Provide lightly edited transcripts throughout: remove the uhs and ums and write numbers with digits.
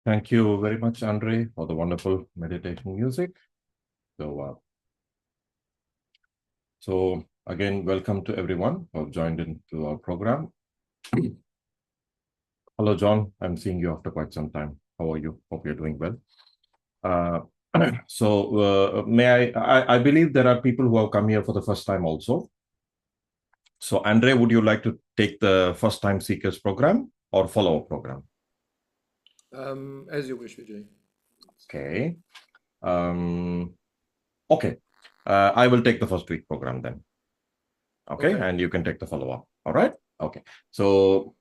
Thank you very much, Andre, for the wonderful meditation music. So again, welcome to everyone who have joined into our program. Hello, John. I'm seeing you after quite some time. How are you? Hope you're doing well. I believe there are people who have come here for the first time also. So, Andre, would you like to take the first time seekers program or follow-up program? As you wish, Vijay. Okay. Okay. I will take the first week program then. Okay. And you can take the follow-up. All right. Okay. So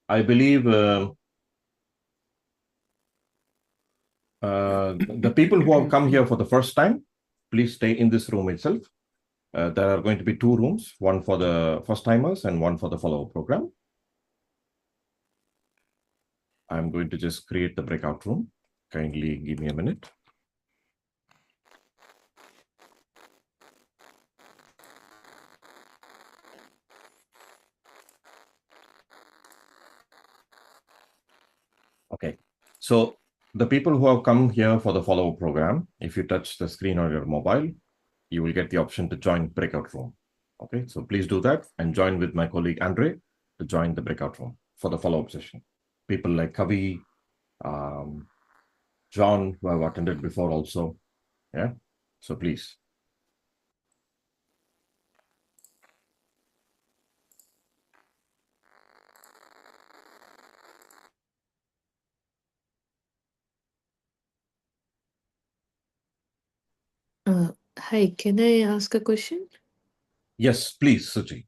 I believe the people who have come here for the first time, please stay in this room itself. There are going to be 2 rooms, one for the first timers and one for the follow-up program. I'm going to just create the breakout room. Kindly give me a minute. Okay, so the people who have come here for the follow-up program, if you touch the screen on your mobile, you will get the option to join breakout room. Okay, so please do that and join with my colleague Andre to join the breakout room for the follow-up session. People like Kavi, John, who have attended before also. Yeah, so please. Hi, can I ask a question? Yes, please, Suchi.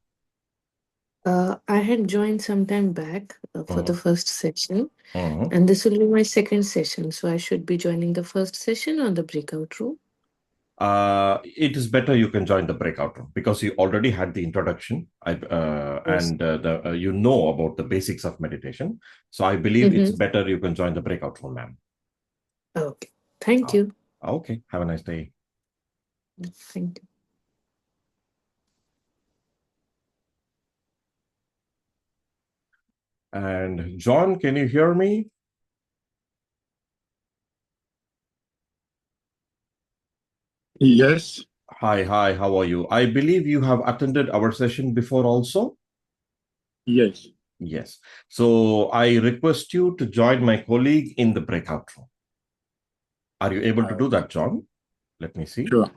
I had joined some time back for the first session, Mhm. and this will be my second session. So I should be joining the first session or the breakout room? It is better you can join the breakout room because you already had the introduction Yes. and you know about the basics of meditation. So I believe it's better you can join the breakout room, ma'am. Okay. Thank you. Okay. Have a nice day. Thank you. And John, can you hear me? Yes. Hi, how are you? I believe you have attended our session before also? Yes. Yes. So I request you to join my colleague in the breakout room. Are you able to do that, John? Let me see. Sure.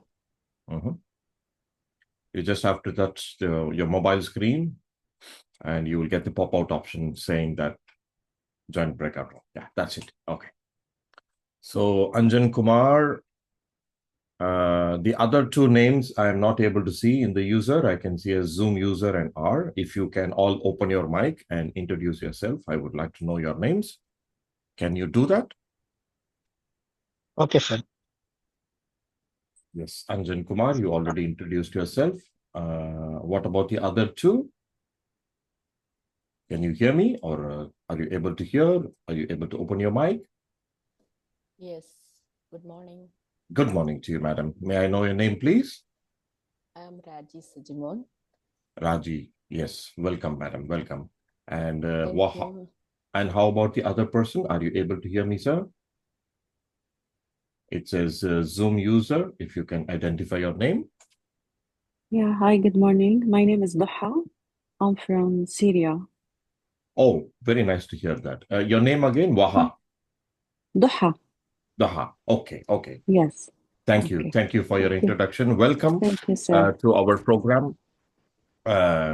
You just have to touch your mobile screen and you will get the pop-out option saying that join breakout room. Yeah, that's it. Okay. So Anjan Kumar, the other 2 names I am not able to see in the user. I can see a Zoom user and R. If you can all open your mic and introduce yourself, I would like to know your names. Can you do that? Okay, sir. Yes, Anjan Kumar, you already introduced yourself. What about the other 2? Can you hear me or are you able to hear? Are you able to open your mic? Yes. Good morning. Good morning to you, madam. May I know your name, please? I am Raji Sujimon. Raji. Yes. Welcome, madam. Welcome. And Thank you. and how about the other person? Are you able to hear me, sir? It says Zoom user. If you can identify your name. Yeah, hi, good morning. My name is Duha. I'm from Syria. Oh, very nice to hear that. Your name again? Waha. Duha. Daha. Okay. Okay. Yes. Thank you. Okay. Thank you for your Thank you. introduction. Welcome Thank you, sir. to our program,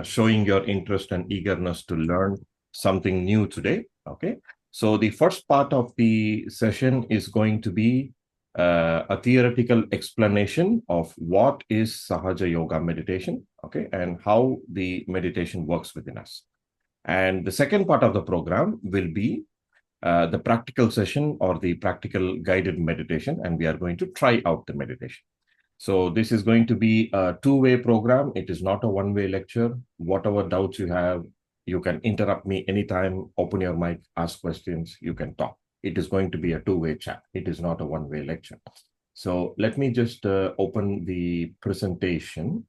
showing your interest and eagerness to learn something new today. Okay. So the first part of the session is going to be a theoretical explanation of what is Sahaja Yoga meditation, okay, and how the meditation works within us. And the second part of the program will be the practical session or the practical guided meditation, and we are going to try out the meditation. So this is going to be a 2-way program. It is not a 1-way lecture. Whatever doubts you have, you can interrupt me anytime, open your mic, ask questions, you can talk. It is going to be a 2-way chat. It is not a 1-way lecture. So let me just open the presentation,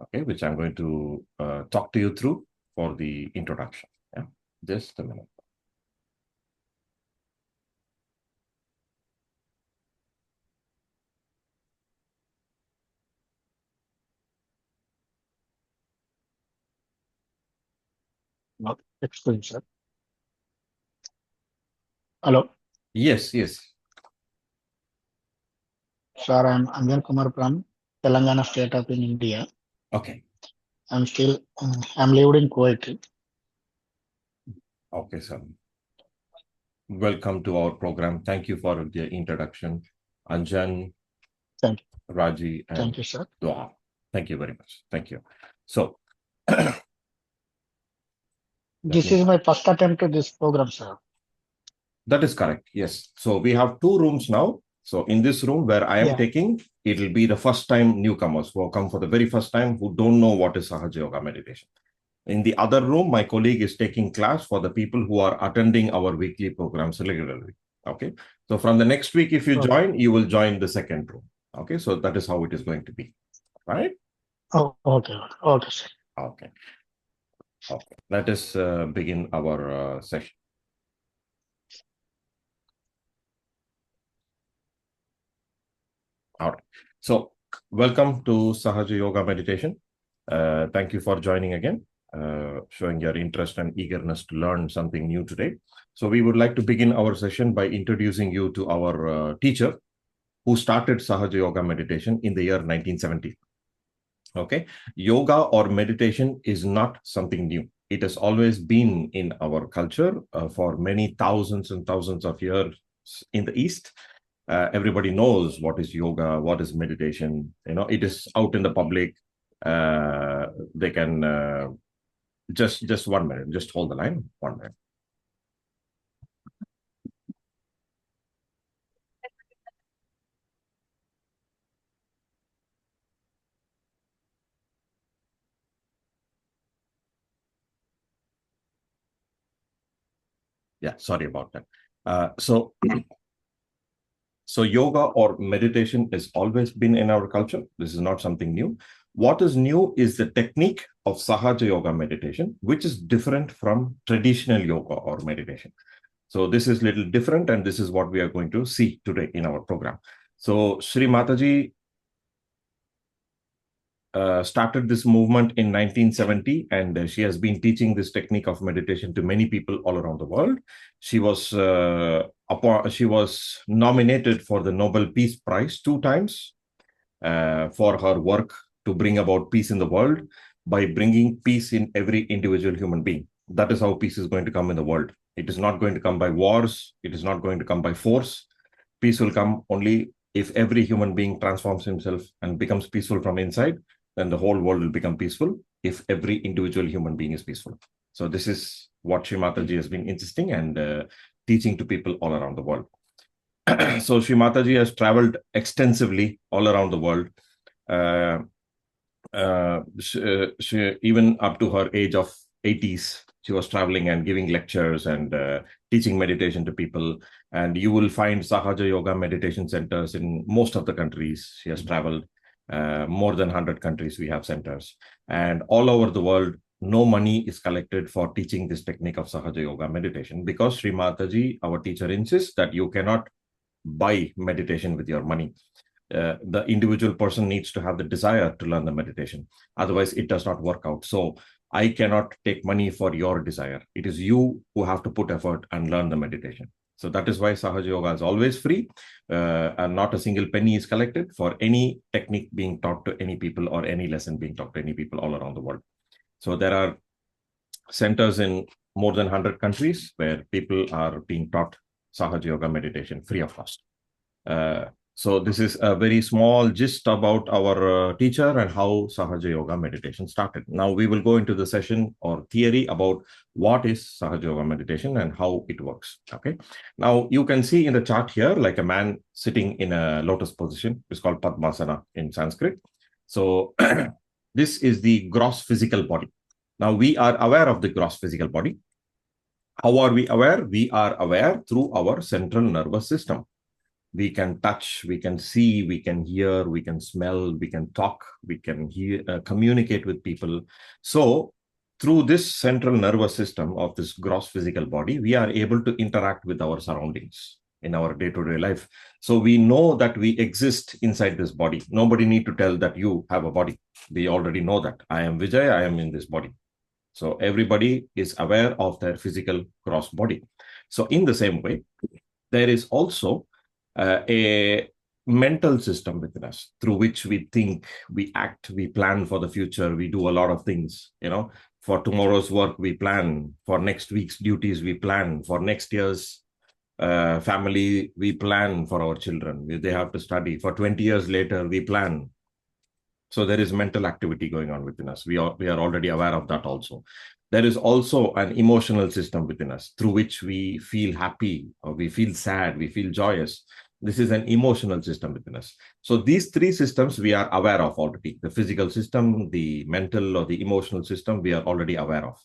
okay, which I'm going to talk to you through for the introduction. Yeah, just a minute. Excellent, sir. Hello, Yes, yes. sir. I'm Anjan Kumar from Telangana state of in India. Okay. I'm lived in Kuwait. Okay, sir. Welcome to our program. Thank you for the introduction. Anjan, Thank you. Raji, and Thank you, sir. Dua. Thank you very much. Thank you. So, let This me- is my first attempt to this program, sir. that is correct. Yes. So we have two rooms now. So in this room where I am Yeah. taking, it will be the first time newcomers who have come for the very first time who don't know what is Sahaja Yoga meditation. In the other room, my colleague is taking class for the people who are attending our weekly programs regularly. Okay. So from the next week, if you Okay. join, you will join the second room. Okay. So that is how it is going to be. Right? Oh, okay. Okay, sir. Okay. Okay. Let us begin our session. All right. So welcome to Sahaja Yoga Meditation. Thank you for joining again, showing your interest and eagerness to learn something new today. So we would like to begin our session by introducing you to our teacher who started Sahaja Yoga Meditation in the year 1970. Okay. Yoga or meditation is not something new. It has always been in our culture for many thousands and thousands of years in the East. Everybody knows what is yoga, what is meditation. You know, it is out in the public. They can just 1 minute. Just hold the line. 1 minute. Yeah, sorry about that. So yoga or meditation has always been in our culture. This is not something new. What is new is the technique of Sahaja Yoga meditation, which is different from traditional yoga or meditation. So this is little different, and this is what we are going to see today in our program. So Sri Mataji started this movement in 1970, and she has been teaching this technique of meditation to many people all around the world. She was nominated for the Nobel Peace Prize 2 times for her work to bring about peace in the world by bringing peace in every individual human being. That is how peace is going to come in the world. It is not going to come by wars. It is not going to come by force. Peace will come only if every human being transforms himself and becomes peaceful from inside. Then the whole world will become peaceful if every individual human being is peaceful. So this is what Sri Mataji has been insisting and teaching to people all around the world. So Sri Mataji has traveled extensively all around the world. She, even up to her age of 80s, she was traveling and giving lectures and teaching meditation to people. And you will find Sahaja Yoga meditation centers in most of the countries. She has traveled more than 100 countries. We have centers. And all over the world, no money is collected for teaching this technique of Sahaja Yoga meditation because Sri Mataji, our teacher, insists that you cannot buy meditation with your money. The individual person needs to have the desire to learn the meditation. Otherwise, it does not work out. So I cannot take money for your desire. It is you who have to put effort and learn the meditation. So that is why Sahaja Yoga is always free, and not a single penny is collected for any technique being taught to any people or any lesson being taught to any people all around the world. So there are centers in more than 100 countries where people are being taught Sahaja Yoga meditation free of cost. So this is a very small gist about our teacher and how Sahaja Yoga meditation started. Now we will go into the session or theory about what is Sahaja Yoga meditation and how it works. Okay. Now you can see in the chart here, like a man sitting in a lotus position. It's called Padmasana in Sanskrit. So this is the gross physical body. Now we are aware of the gross physical body. How are we aware? We are aware through our central nervous system. We can touch, we can see, we can hear, we can smell, we can talk, we can communicate with people. So through this central nervous system of this gross physical body, we are able to interact with our surroundings in our day-to-day life. So we know that we exist inside this body. Nobody need to tell that you have a body. We already know that. I am Vijay, I am in this body. So everybody is aware of their physical gross body. So in the same way, there is also a mental system within us through which we think, we act, we plan for the future, we do a lot of things. For tomorrow's work we plan, for next week's duties we plan, for next year's family we plan, for our children they have to study, for 20 years later we plan. So there is mental activity going on within us. We are already aware of that also. There is also an emotional system within us through which we feel happy, or we feel sad, we feel joyous. This is an emotional system within us. So these three systems we are aware of already. The physical system, the mental or the emotional system, we are already aware of.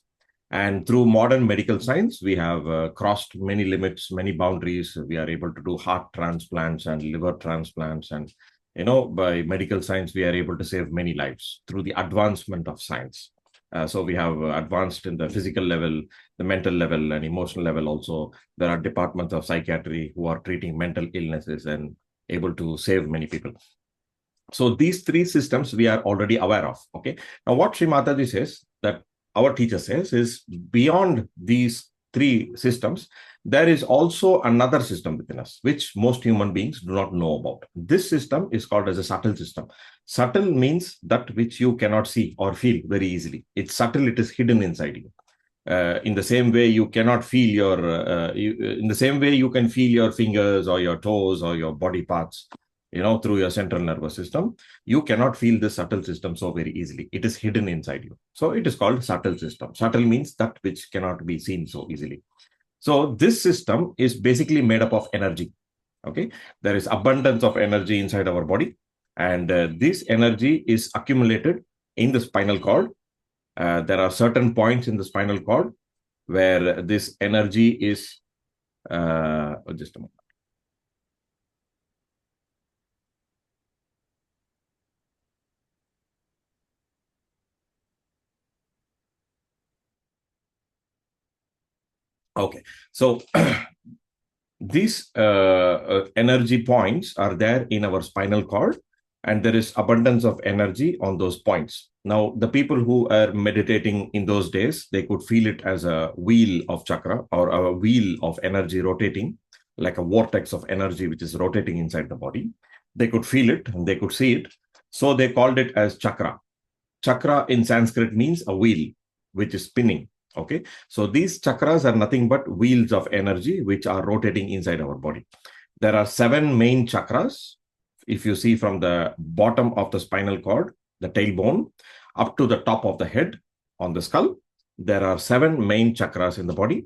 And through modern medical science, we have crossed many limits, many boundaries. We are able to do heart transplants and liver transplants. And, by medical science, we are able to save many lives through the advancement of science. So we have advanced in the physical level, the mental level, and emotional level also. There are departments of psychiatry who are treating mental illnesses and able to save many people. So these three systems we are already aware of. Okay. Now, what Sri Mataji says, that our teacher says, is beyond these three systems, there is also another system within us, which most human beings do not know about. This system is called as a subtle system. Subtle means that which you cannot see or feel very easily. It's subtle, it is hidden inside you. In the same way you cannot feel in the same way you can feel your fingers or your toes or your body parts, through your central nervous system. You cannot feel this subtle system so very easily. It is hidden inside you. So it is called subtle system. Subtle means that which cannot be seen so easily. So this system is basically made up of energy. Okay. There is abundance of energy inside our body. And this energy is accumulated in the spinal cord. There are certain points in the spinal cord where this energy is, just a moment. Okay, so these energy points are there in our spinal cord, and there is abundance of energy on those points. Now, the people who are meditating in those days, they could feel it as a wheel of chakra or a wheel of energy rotating, like a vortex of energy which is rotating inside the body. They could feel it and they could see it. So they called it as chakra. Chakra in Sanskrit means a wheel which is spinning. Okay, so these chakras are nothing but wheels of energy which are rotating inside our body. There are 7 main chakras. If you see from the bottom of the spinal cord, the tailbone, up to the top of the head on the skull, there are 7 main chakras in the body,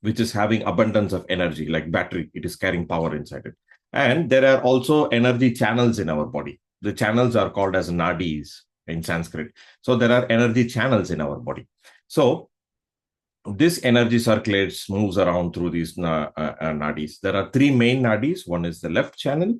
which is having abundance of energy, like battery. It is carrying power inside it. And there are also energy channels in our body. The channels are called as nadis in Sanskrit. So there are energy channels in our body. So this energy circulates, moves around through these nadis. There are 3 main nadis. One is the left channel,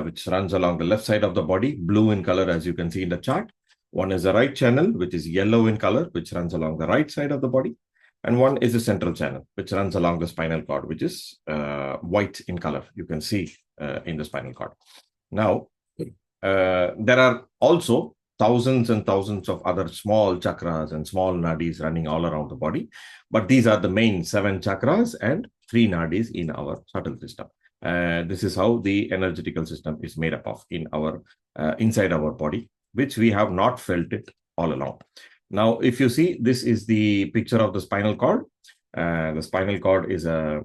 which runs along the left side of the body, blue in color, as you can see in the chart. One is the right channel, which is yellow in color, which runs along the right side of the body. And one is the central channel, which runs along the spinal cord, which is white in color. You can see in the spinal cord. Now, there are also thousands and thousands of other small chakras and small nadis running all around the body. But these are the main 7 chakras and 3 nadis in our subtle system. This is how the energetical system is made up of in our inside our body, which we have not felt it all along. Now, if you see, this is the picture of the spinal cord. The spinal cord is a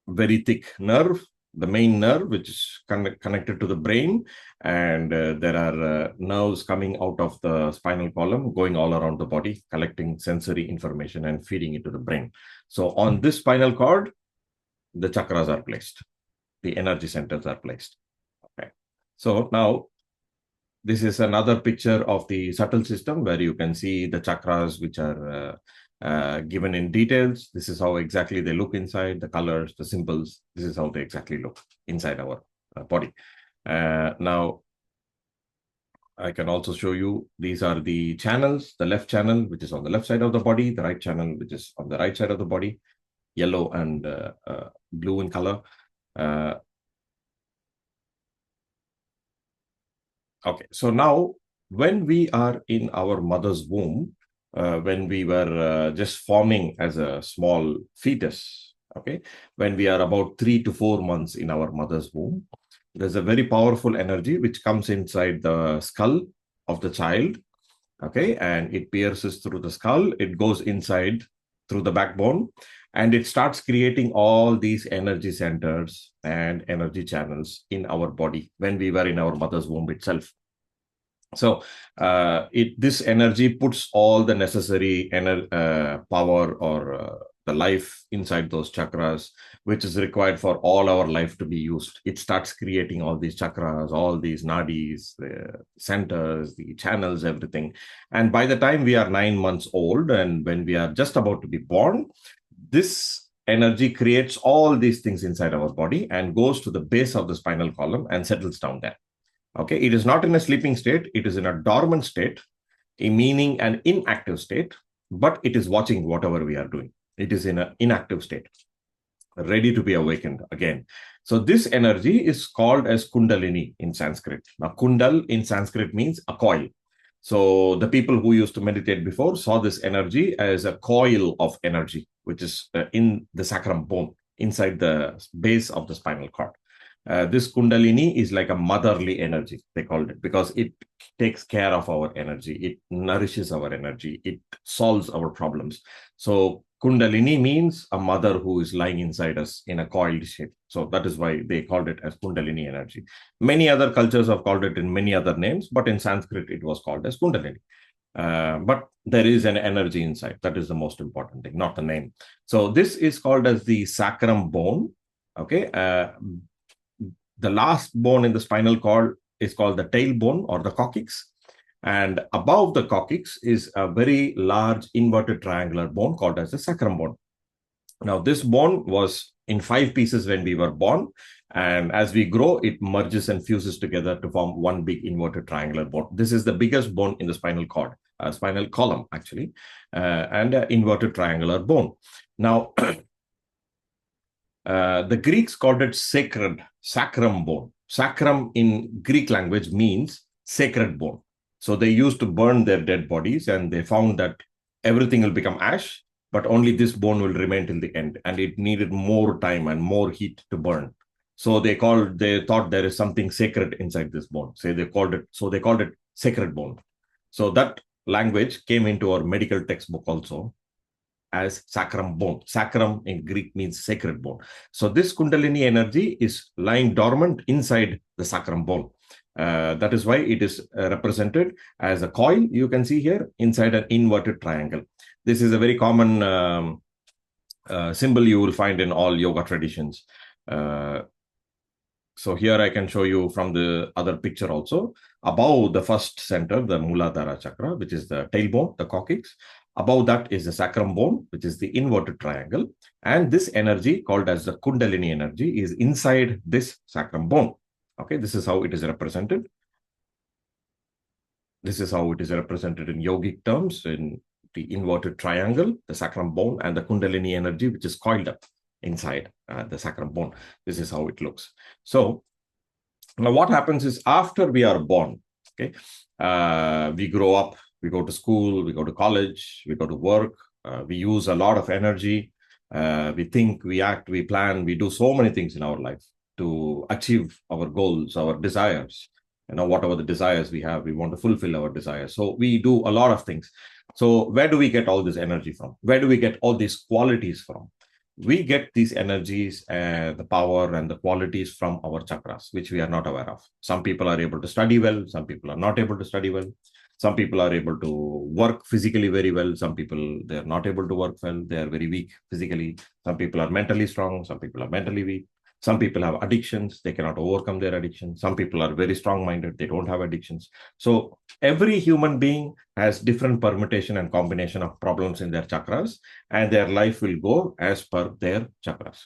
very thick nerve, the main nerve, which is connected to the brain. And there are nerves coming out of the spinal column, going all around the body, collecting sensory information and feeding it to the brain. So on this spinal cord, the chakras are placed. The energy centers are placed. Okay. So now, this is another picture of the subtle system where you can see the chakras which are given in details. This is how exactly they look inside, the colors, the symbols. This is how they exactly look inside our body. Now, I can also show you, these are the channels, the left channel, which is on the left side of the body, the right channel, which is on the right side of the body, yellow and blue in color. Okay, so now when we are in our mother's womb, when we were just forming as a small fetus, okay, when we are about 3 to 4 months in our mother's womb, there's a very powerful energy which comes inside the skull of the child, okay, and it pierces through the skull, it goes inside through the backbone, and it starts creating all these energy centers and energy channels in our body when we were in our mother's womb itself. So this energy puts all the necessary power or the life inside those chakras, which is required for all our life to be used. It starts creating all these chakras, all these nadis, the centers, the channels, everything. And by the time we are 9 months old, and when we are just about to be born, this energy creates all these things inside our body and goes to the base of the spinal column and settles down there. Okay, it is not in a sleeping state, it is in a dormant state, meaning an inactive state, but it is watching whatever we are doing. It is in an inactive state, ready to be awakened again. So this energy is called as Kundalini in Sanskrit. Now, Kundal in Sanskrit means a coil. So the people who used to meditate before saw this energy as a coil of energy, which is in the sacrum bone, inside the base of the spinal cord. This Kundalini is like a motherly energy, they called it, because it takes care of our energy. It nourishes our energy. It solves our problems. So Kundalini means a mother who is lying inside us in a coiled shape. So that is why they called it as Kundalini energy. Many other cultures have called it in many other names, but in Sanskrit, it was called as Kundalini. But there is an energy inside. That is the most important thing, not the name. So this is called as the sacrum bone. Okay. The last bone in the spinal cord is called the tailbone or the coccyx. And above the coccyx is a very large inverted triangular bone called as the sacrum bone. Now, this bone was in 5 pieces when we were born. And as we grow, it merges and fuses together to form one big inverted triangular bone. This is the biggest bone in the spinal cord, spinal column, actually, and an inverted triangular bone. Now, the Greeks called it sacrum bone. Sacrum in Greek language means sacred bone. So they used to burn their dead bodies, and they found that everything will become ash, but only this bone will remain till the end. And it needed more time and more heat to burn. So they thought there is something sacred inside this bone. So they called it sacred bone. So that language came into our medical textbook also as sacrum bone. Sacrum in Greek means sacred bone. So this Kundalini energy is lying dormant inside the sacrum bone. That is why it is represented as a coil, you can see here, inside an inverted triangle. This is a very common symbol you will find in all yoga traditions. So here I can show you from the other picture also. Above the first center, the Muladhara chakra, which is the tailbone, the coccyx. Above that is the sacrum bone, which is the inverted triangle. And this energy, called as the Kundalini energy, is inside this sacrum bone. Okay, this is how it is represented. This is how it is represented in yogic terms, in the inverted triangle, the sacrum bone, and the Kundalini energy, which is coiled up inside the sacrum bone. This is how it looks. So now what happens is, after we are born, okay, we grow up, we go to school, we go to college, we go to work, we use a lot of energy, we think, we act, we plan, we do so many things in our life to achieve our goals, our desires. Whatever the desires we have, we want to fulfill our desires. So we do a lot of things. So where do we get all this energy from? Where do we get all these qualities from? We get these energies, the power and the qualities from our chakras, which we are not aware of. Some people are able to study well. Some people are not able to study well. Some people are able to work physically very well. Some people, they are not able to work well. They are very weak physically. Some people are mentally strong. Some people are mentally weak. Some people have addictions. They cannot overcome their addictions. Some people are very strong-minded. They don't have addictions. So every human being has different permutation and combination of problems in their chakras, and their life will go as per their chakras.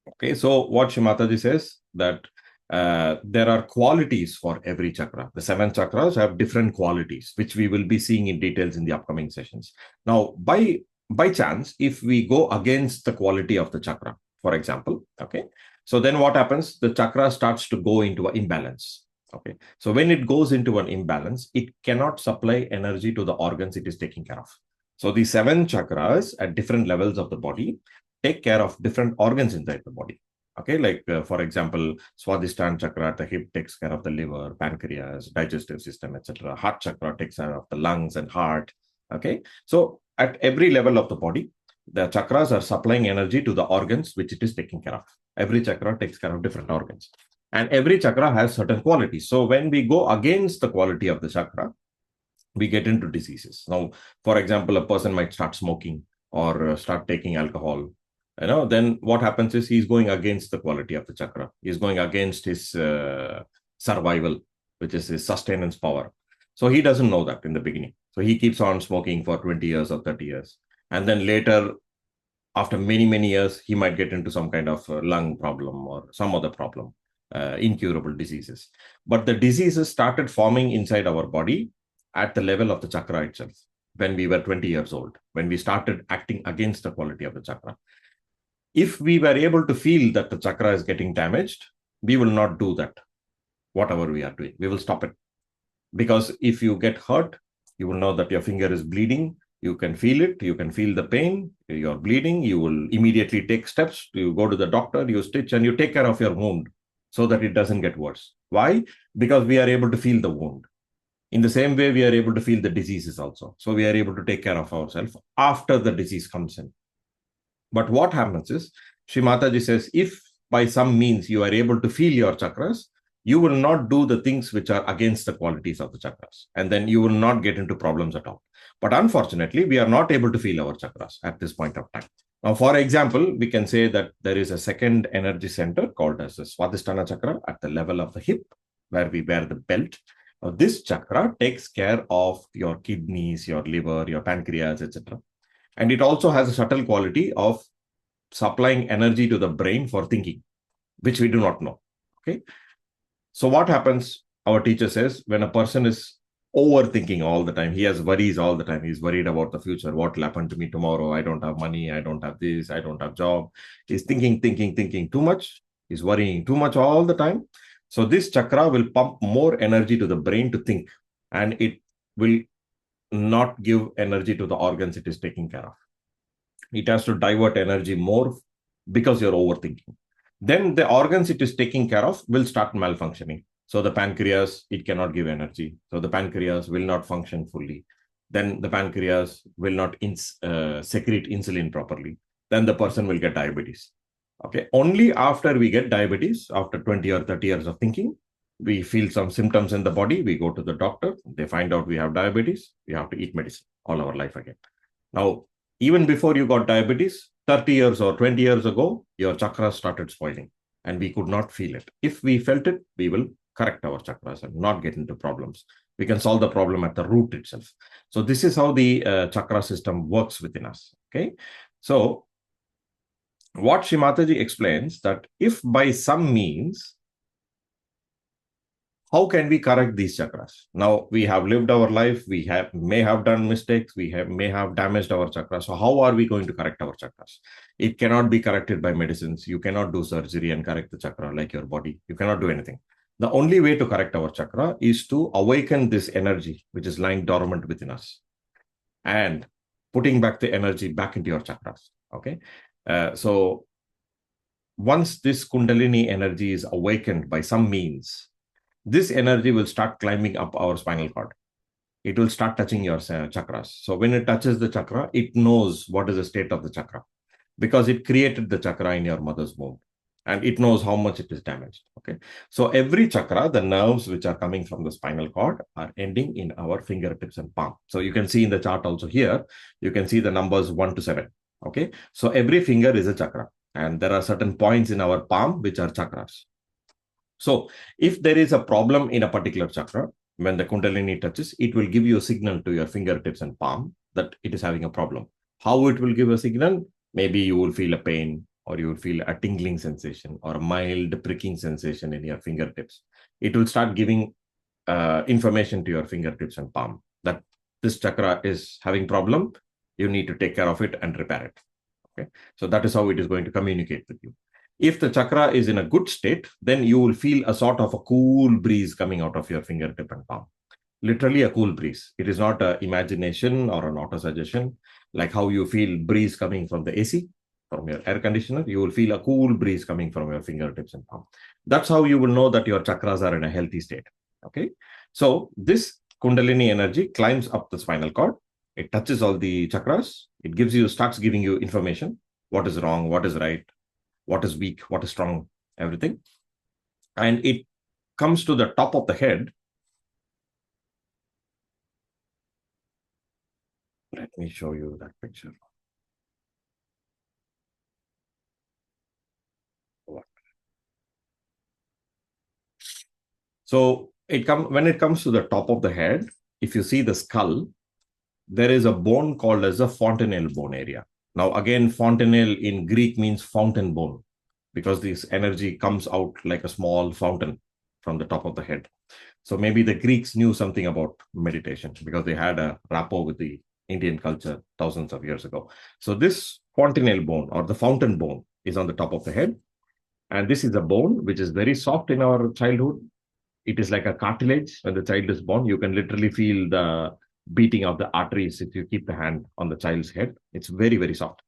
Okay, so what Shimataji says, that there are qualities for every chakra. The 7 chakras have different qualities, which we will be seeing in details in the upcoming sessions. Now, by chance, if we go against the quality of the chakra, for example, okay, so then what happens? The chakra starts to go into an imbalance. Okay. So when it goes into an imbalance, it cannot supply energy to the organs it is taking care of. So the 7 chakras at different levels of the body take care of different organs inside the body. Okay, like for example, Swadhisthana chakra at the hip takes care of the liver, pancreas, digestive system, etc. Heart chakra takes care of the lungs and heart. Okay, so at every level of the body, the chakras are supplying energy to the organs which it is taking care of. Every chakra takes care of different organs, and every chakra has certain qualities. So when we go against the quality of the chakra, we get into diseases. Now, for example, a person might start smoking or start taking alcohol. Then what happens is he's going against the quality of the chakra. He's going against his survival, which is his sustenance power. So he doesn't know that in the beginning. So he keeps on smoking for 20 years or 30 years. And then later, after many, many years, he might get into some kind of lung problem or some other problem, incurable diseases. But the diseases started forming inside our body at the level of the chakra itself when we were 20 years old, when we started acting against the quality of the chakra. If we were able to feel that the chakra is getting damaged, we will not do that, whatever we are doing. We will stop it. Because if you get hurt, you will know that your finger is bleeding. You can feel it. You can feel the pain. You're bleeding. You will immediately take steps. You go to the doctor, you stitch, and you take care of your wound so that it doesn't get worse. Why? Because we are able to feel the wound. In the same way, we are able to feel the diseases also. So we are able to take care of ourselves after the disease comes in. But what happens is, Sri Mataji says, if by some means you are able to feel your chakras, you will not do the things which are against the qualities of the chakras. And then you will not get into problems at all. But unfortunately, we are not able to feel our chakras at this point of time. Now, for example, we can say that there is a second energy center called as the Swadhisthana chakra at the level of the hip, where we wear the belt. Now, this chakra takes care of your kidneys, your liver, your pancreas, etc. And it also has a subtle quality of supplying energy to the brain for thinking, which we do not know. Okay. So what happens, our teacher says, when a person is overthinking all the time, he has worries all the time. He's worried about the future. What will happen to me tomorrow? I don't have money. I don't have this. I don't have job. He's thinking too much. He's worrying too much all the time. So this chakra will pump more energy to the brain to think, and it will not give energy to the organs it is taking care of. It has to divert energy more because you're overthinking. Then the organs it is taking care of will start malfunctioning. So the pancreas, it cannot give energy. So the pancreas will not function fully. Then the pancreas will not secrete insulin properly. Then the person will get diabetes. Okay. Only after we get diabetes, after 20 or 30 years of thinking, we feel some symptoms in the body. We go to the doctor. They find out we have diabetes. We have to eat medicine all our life again. Now, even before you got diabetes, 30 years or 20 years ago, your chakras started spoiling and we could not feel it. If we felt it, we will correct our chakras and not get into problems. We can solve the problem at the root itself. So this is how the chakra system works within us. Okay. So what Sri Mataji explains that if by some means, how can we correct these chakras? Now we have lived our life. We may have done mistakes. May have damaged our chakras. So how are we going to correct our chakras? It cannot be corrected by medicines. You cannot do surgery and correct the chakra like your body. You cannot do anything. The only way to correct our chakra is to awaken this energy, which is lying dormant within us, and putting back the energy back into your chakras. Okay. So once this Kundalini energy is awakened by some means, this energy will start climbing up our spinal cord. It will start touching your chakras. So when it touches the chakra, it knows what is the state of the chakra because it created the chakra in your mother's womb and it knows how much it is damaged. Okay. So every chakra, the nerves which are coming from the spinal cord are ending in our fingertips and palm. So you can see in the chart also here, you can see the numbers 1 to 7. Okay. So every finger is a chakra and there are certain points in our palm which are chakras. So if there is a problem in a particular chakra, when the Kundalini touches, it will give you a signal to your fingertips and palm that it is having a problem. How it will give a signal? Maybe you will feel a pain or you will feel a tingling sensation or a mild pricking sensation in your fingertips. It will start giving information to your fingertips and palm that this chakra is having problem. You need to take care of it and repair it. Okay. So that is how it is going to communicate with you. If the chakra is in a good state, then you will feel a sort of a cool breeze coming out of your fingertip and palm. Literally a cool breeze. It is not an imagination or an auto-suggestion, like how you feel breeze coming from the AC, from your air conditioner. You will feel a cool breeze coming from your fingertips and palm. That's how you will know that your chakras are in a healthy state. Okay. So this Kundalini energy climbs up the spinal cord. It touches all the chakras. It starts giving you information. What is wrong? What is right? What is weak? What is strong? Everything. And it comes to the top of the head. Let me show you that picture. So when it comes to the top of the head, if you see the skull, there is a bone called as a fontanelle bone area. Now, again, fontanelle in Greek means fountain bone, because this energy comes out like a small fountain from the top of the head. So maybe the Greeks knew something about meditation because they had a rapport with the Indian culture thousands of years ago. So this fontanelle bone or the fountain bone is on the top of the head. And this is a bone which is very soft in our childhood. It is like a cartilage. When the child is born, you can literally feel the beating of the arteries if you keep the hand on the child's head. It's very, very soft.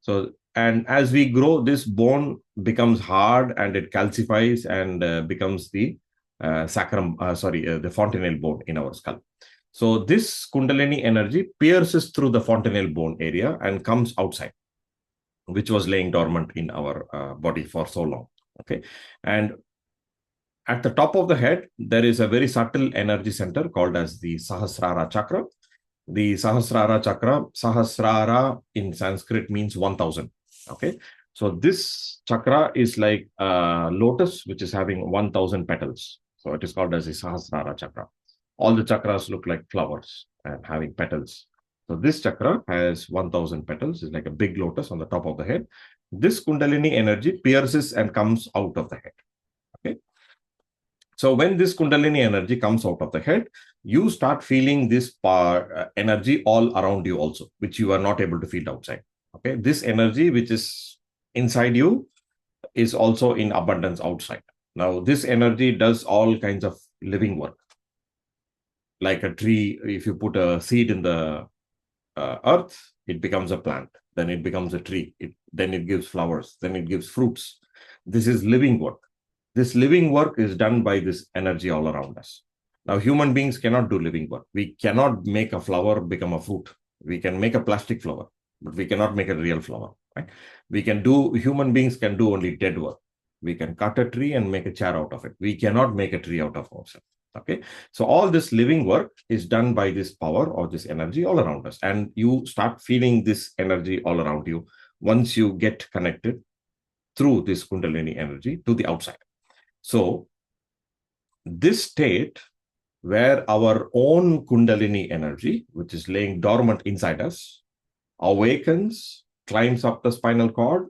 So, and as we grow, this bone becomes hard and it calcifies and becomes the the fontanelle bone in our skull. So this Kundalini energy pierces through the fontanelle bone area and comes outside, which was laying dormant in our body for so long. Okay. And at the top of the head, there is a very subtle energy center called as the Sahasrara chakra. The Sahasrara chakra, Sahasrara in Sanskrit means 1000. Okay. So this chakra is like a lotus, which is having 1000 petals. So it is called as the Sahasrara chakra. All the chakras look like flowers and having petals. So this chakra has 1000 petals. It's like a big lotus on the top of the head. This Kundalini energy pierces and comes out of the head. Okay. So when this Kundalini energy comes out of the head, you start feeling this energy all around you also, which you are not able to feel outside. Okay. This energy, which is inside you, is also in abundance outside. Now, this energy does all kinds of living work. Like a tree, if you put a seed in the earth, it becomes a plant. Then it becomes a tree. Then it gives flowers. Then it gives fruits. This is living work. This living work is done by this energy all around us. Now, human beings cannot do living work. We cannot make a flower become a fruit. We can make a plastic flower, but we cannot make a real flower. Right? Human beings can do only dead work. We can cut a tree and make a chair out of it. We cannot make a tree out of ourselves. Okay. So all this living work is done by this power or this energy all around us. And you start feeling this energy all around you once you get connected through this Kundalini energy to the outside. So this state where our own Kundalini energy, which is laying dormant inside us, awakens, climbs up the spinal cord,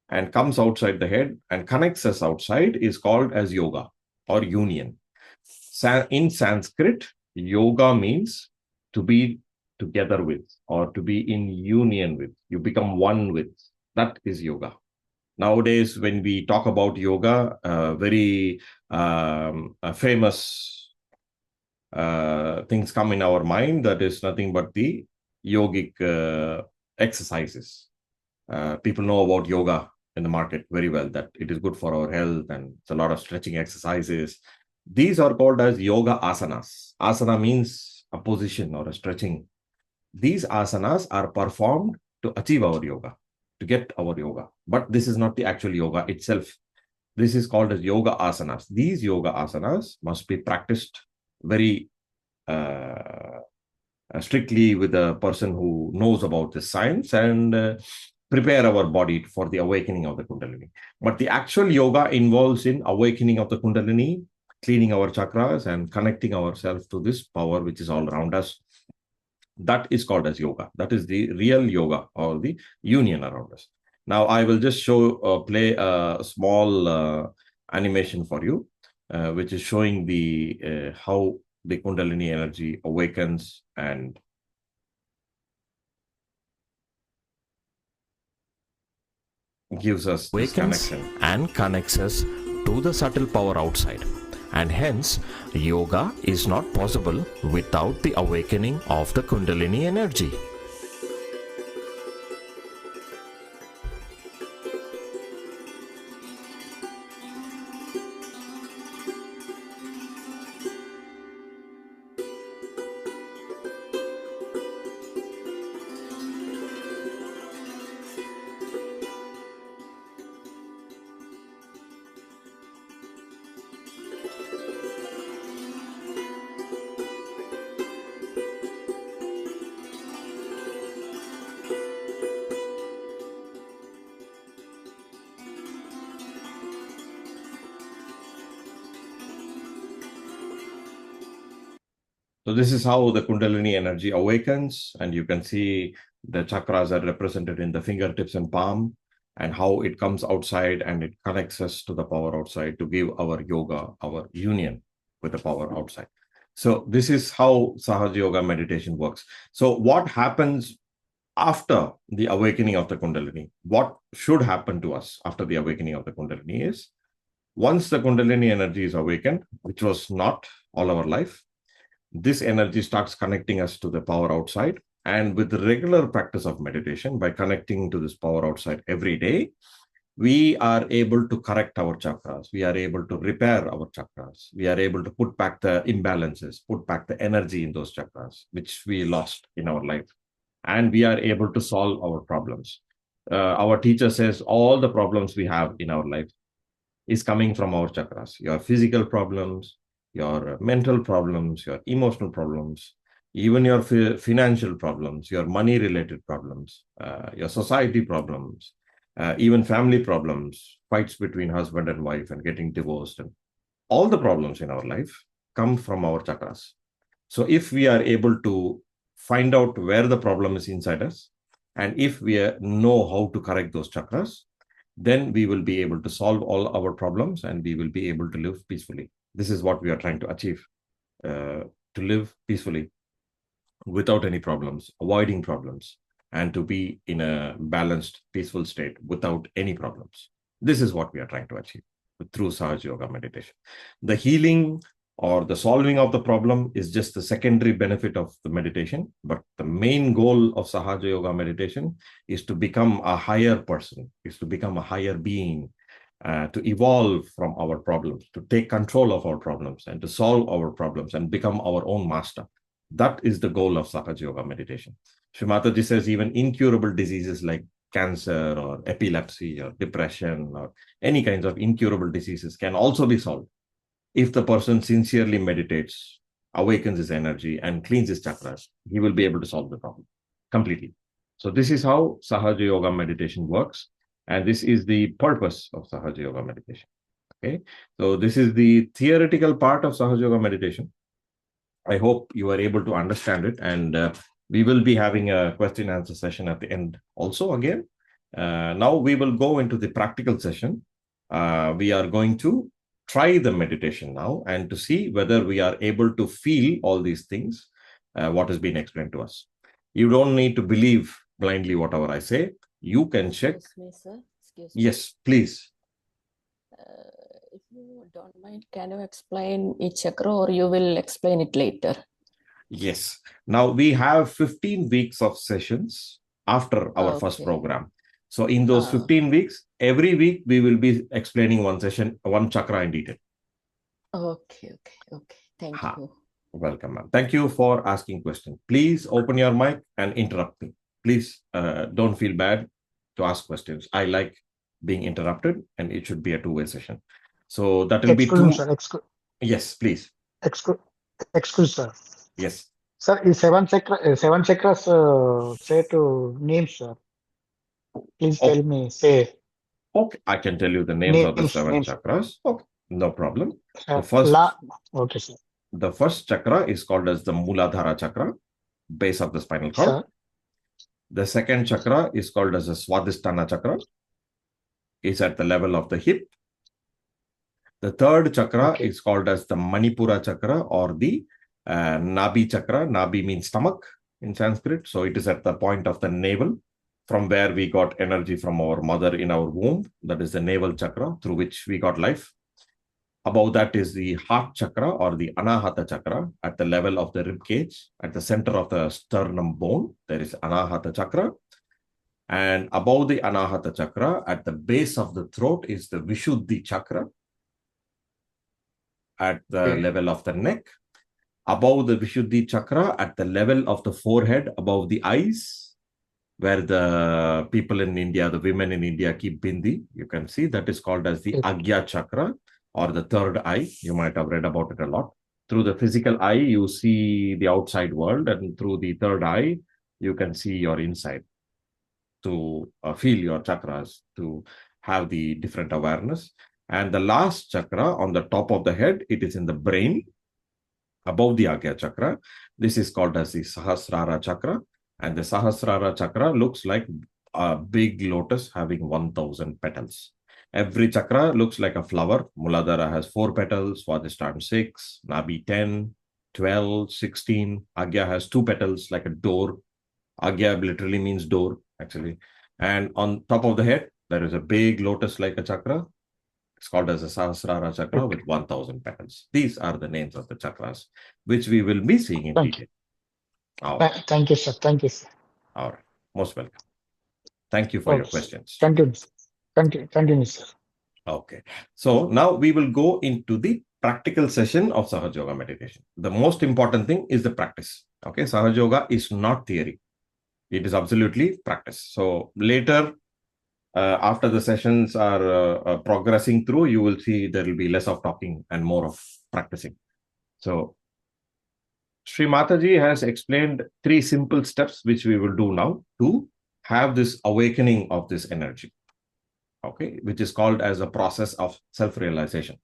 and comes outside the head and connects us outside is called as yoga or union. In Sanskrit, yoga means to be together with or to be in union with. You become one with. That is yoga. Nowadays, when we talk about yoga, very famous things come in our mind. That is nothing but the yogic exercises. People know about yoga in the market very well, that it is good for our health and it's a lot of stretching exercises. These are called as yoga asanas. Asana means a position or a stretching. These asanas are performed to achieve our yoga, to get our yoga. But this is not the actual yoga itself. This is called as yoga asanas. These yoga asanas must be practiced very strictly with a person who knows about the science and prepare our body for the awakening of the Kundalini. But the actual yoga involves in awakening of the Kundalini, cleaning our chakras and connecting ourselves to this power which is all around us. That is called as yoga. That is the real yoga or the union around us. Now, I will just play a small animation for you, which is showing the how the Kundalini energy awakens and gives us this awakens connection. and connects us to the subtle power outside. And hence, yoga is not possible without the awakening of the Kundalini energy. So this is how the Kundalini energy awakens, and you can see the chakras are represented in the fingertips and palm, and how it comes outside and it connects us to the power outside to give our yoga, our union with the power outside. So this is how Sahaja Yoga meditation works. So what happens after the awakening of the Kundalini? What should happen to us after the awakening of the Kundalini is, once the Kundalini energy is awakened, which was not all our life, this energy starts connecting us to the power outside. And with the regular practice of meditation, by connecting to this power outside every day, we are able to correct our chakras. We are able to repair our chakras. We are able to put back the imbalances, put back the energy in those chakras, which we lost in our life. And we are able to solve our problems. Our teacher says all the problems we have in our life is coming from our chakras. Your physical problems, your mental problems, your emotional problems, even your financial problems, your money related problems, your society problems, even family problems, fights between husband and wife and getting divorced, and all the problems in our life come from our chakras. So if we are able to find out where the problem is inside us, and if we know how to correct those chakras, then we will be able to solve all our problems and we will be able to live peacefully. This is what we are trying to achieve, to live peacefully without any problems, avoiding problems, and to be in a balanced, peaceful state without any problems. This is what we are trying to achieve through Sahaja Yoga meditation. The healing or the solving of the problem is just the secondary benefit of the meditation, but the main goal of Sahaja Yoga meditation is to become a higher person, is to become a higher being, to evolve from our problems, to take control of our problems and to solve our problems and become our own master. That is the goal of Sahaja Yoga meditation. Shri Mataji says even incurable diseases like cancer or epilepsy or depression or any kinds of incurable diseases can also be solved if the person sincerely meditates, awakens his energy and cleans his chakras. He will be able to solve the problem completely. So this is how Sahaja Yoga meditation works, and this is the purpose of Sahaja Yoga meditation. Okay, so this is the theoretical part of Sahaja Yoga meditation. I hope you are able to understand it, and we will be having a question and answer session at the end also again. Now we will go into the practical session. We are going to try the meditation now and to see whether we are able to feel all these things, what has been explained to us. You don't need to believe blindly whatever I say. You can check. Excuse me, sir. Excuse me. Yes, please. If you don't mind, can you explain each chakra or you will explain it later? Yes. Now we have 15 weeks of sessions after our first Okay. program. So in those 15 weeks, every week we will be explaining one session, one chakra in detail. Okay. Thank Ha. you. Welcome, ma'am. Thank you for asking question. Please open your mic and interrupt me. Please don't feel bad to ask questions. I like being interrupted, and it should be a two-way session. So that will be Excuse two. me, sir. Yes, please. Excuse, sir. Yes. Sir, is seven chakras say to names, sir. Please Oh. tell me, say Okay, I can tell you the names of the seven names. chakras. Okay, no problem. Okay, sir. The first chakra is called as the Muladhara chakra, base of the spinal cord. Sir. The second chakra is called as the Swadhisthana chakra. It's at the level of the hip. The third chakra is called as the Manipura chakra or the Nabi chakra. Nabi means stomach in Sanskrit. So it is at the point of the navel. from where we got energy from our mother in our womb. That is the navel chakra through which we got life. Above that is the heart chakra or the anahata chakra at the level of the rib cage. At the center of the sternum bone, there is anahata chakra. And above the anahata chakra, at the base of the throat, is the vishuddhi chakra at the level of the neck. Above the vishuddhi chakra, at the level of the forehead, above the eyes, where the people in India, the women in India keep bindi, you can see that is called as the Agya chakra or the third eye. You might have read about it a lot. Through the physical eye, you see the outside world, and through the third eye, you can see your inside to feel your chakras, to have the different awareness. And the last chakra on the top of the head, it is in the brain, above the Agya chakra. This is called as the Sahasrara chakra. And the Sahasrara chakra looks like a big lotus having 1,000 petals. Every chakra looks like a flower. Muladhara has 4 petals, Swadhisthana 6, Nabhi 10, 12, 16. Agya has 2 petals like a door. Agya literally means door, actually. And on top of the head, there is a big lotus like a chakra. It's called as a Sahasrara chakra with 1,000 petals. These are the names of the chakras, which we will be seeing in detail. Thank you, sir. Thank you, sir. All right. Most welcome. Thank you for your questions. Continue, sir. Okay. So now we will go into the practical session of Sahaja Yoga meditation. The most important thing is the practice. Okay. Sahaja Yoga is not theory. It is absolutely practice. So later, after the sessions are progressing through, you will see there will be less of talking and more of practicing. So Sri Mataji has explained 3 simple steps which we will do now to have this awakening of this energy, okay, which is called as a process of self-realization.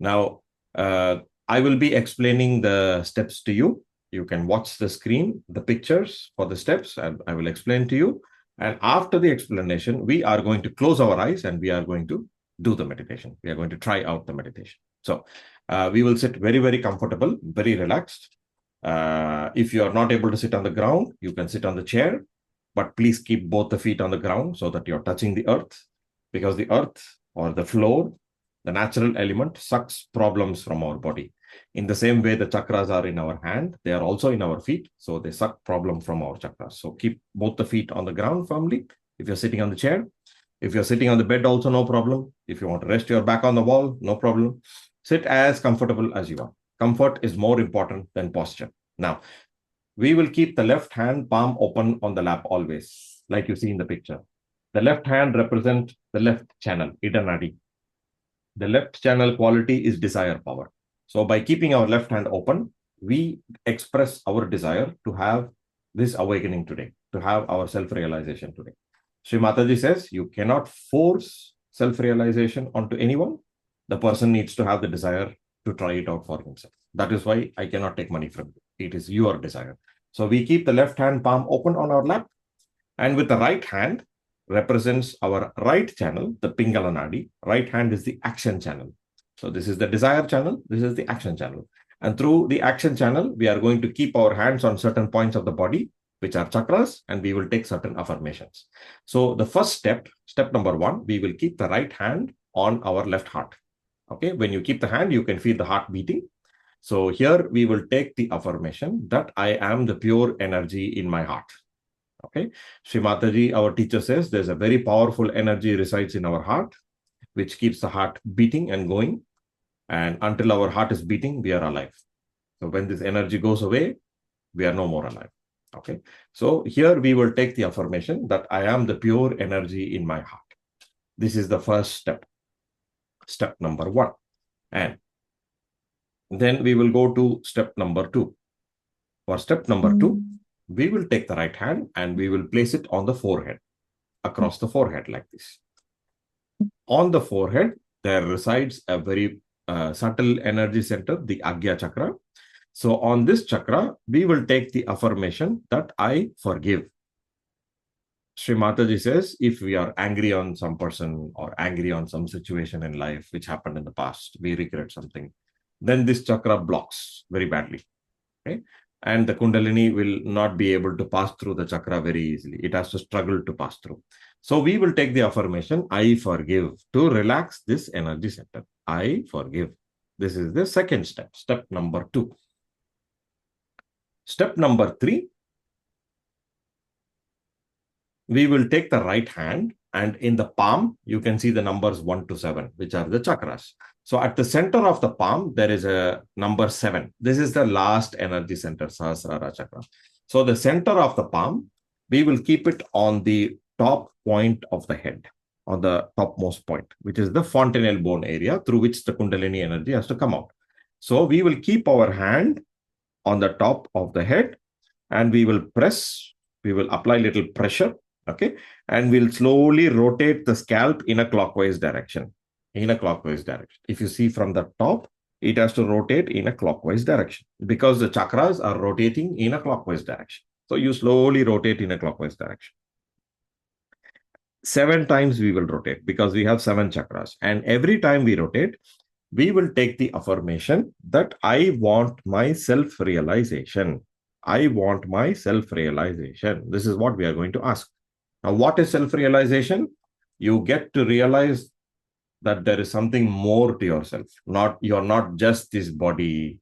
Now, I will be explaining the steps to you. You can watch the screen, the pictures for the steps, and I will explain to you. And after the explanation, we are going to close our eyes and we are going to do the meditation. We are going to try out the meditation. So we will sit very, very comfortable, very relaxed. If you are not able to sit on the ground, you can sit on the chair, but please keep both the feet on the ground so that you're touching the earth, because the earth or the floor, the natural element, sucks problems from our body. In the same way the chakras are in our hand, they are also in our feet, so they suck problem from our chakras. So keep both the feet on the ground firmly. If you're sitting on the chair, if you're sitting on the bed, also no problem. If you want to rest your back on the wall, no problem. Sit as comfortable as you are. Comfort is more important than posture. Now, we will keep the left hand palm open on the lap always, like you see in the picture. The left hand represents the left channel, Idanadi. The left channel quality is desire power. So by keeping our left hand open, we express our desire to have this awakening today, to have our self-realization today. Sri Mataji says, you cannot force self-realization onto anyone. The person needs to have the desire to try it out for himself. That is why I cannot take money from you. It is your desire. So we keep the left hand palm open on our lap, and with the right hand represents our right channel, the Pingala Nadi. Right hand is the action channel. So this is the desire channel, this is the action channel. And through the action channel, we are going to keep our hands on certain points of the body, which are chakras, and we will take certain affirmations. So the first step, step number 1, we will keep the right hand on our left heart. Okay, when you keep the hand, you can feel the heart beating. So here we will take the affirmation that I am the pure energy in my heart. Okay, Sri Mataji, our teacher, says there's a very powerful energy resides in our heart, which keeps the heart beating and going. And until our heart is beating, we are alive. So when this energy goes away, we are no more alive. Okay, so here we will take the affirmation that I am the pure energy in my heart. This is the first step, step number 1. And then we will go to step number 2. For step number 2, we will take the right hand and we will place it on the forehead, across the forehead like this. On the forehead, there resides a very subtle energy center, the Agya chakra. So on this chakra, we will take the affirmation that I forgive. Sri Mataji says, if we are angry on some person or angry on some situation in life which happened in the past, we regret something, then this chakra blocks very badly. Okay? and the Kundalini will not be able to pass through the chakra very easily. It has to struggle to pass through. So we will take the affirmation, I forgive, to relax this energy center. I forgive. This is the second step, step number 2. Step number 3, we will take the right hand, and in the palm, you can see the numbers 1 to 7, which are the chakras. So at the center of the palm, there is a number 7. This is the last energy center, Sahasrara chakra. So the center of the palm, we will keep it on the top point of the head, on the topmost point, which is the fontanelle bone area through which the Kundalini energy has to come out. So we will keep our hand on the top of the head, and we will press, we will apply little pressure, okay, and we'll slowly rotate the scalp in a clockwise direction. In a clockwise direction. If you see from the top, it has to rotate in a clockwise direction because the chakras are rotating in a clockwise direction. So you slowly rotate in a clockwise direction. 7 times we will rotate because we have 7 chakras. And every time we rotate, we will take the affirmation that I want my self-realization. I want my self-realization. This is what we are going to ask. Now, what is self-realization? You get to realize that there is something more to yourself. You're not just this body,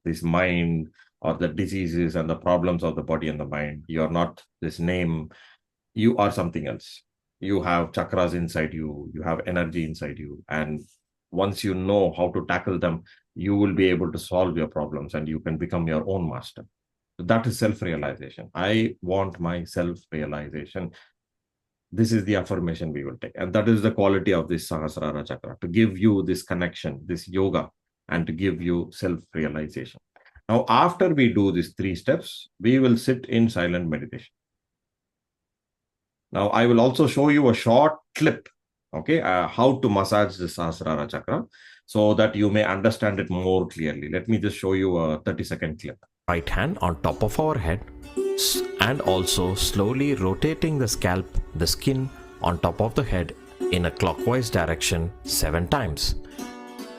this mind, or the diseases and the problems of the body and the mind. You're not this name. You are something else. You have chakras inside you. You have energy inside you. And once you know how to tackle them, you will be able to solve your problems and you can become your own master. That is self-realization. I want my self-realization. This is the affirmation we will take. And that is the quality of this Sahasrara chakra, to give you this connection, this yoga, and to give you self-realization. Now, after we do these 3 steps, we will sit in silent meditation. Now, I will also show you a short clip, okay, how to massage the Sahasrara chakra so that you may understand it more clearly. Let me just show you a 30-second clip. Right hand on top of our head, and also slowly rotating the scalp, the skin on top of the head in a clockwise direction 7 times.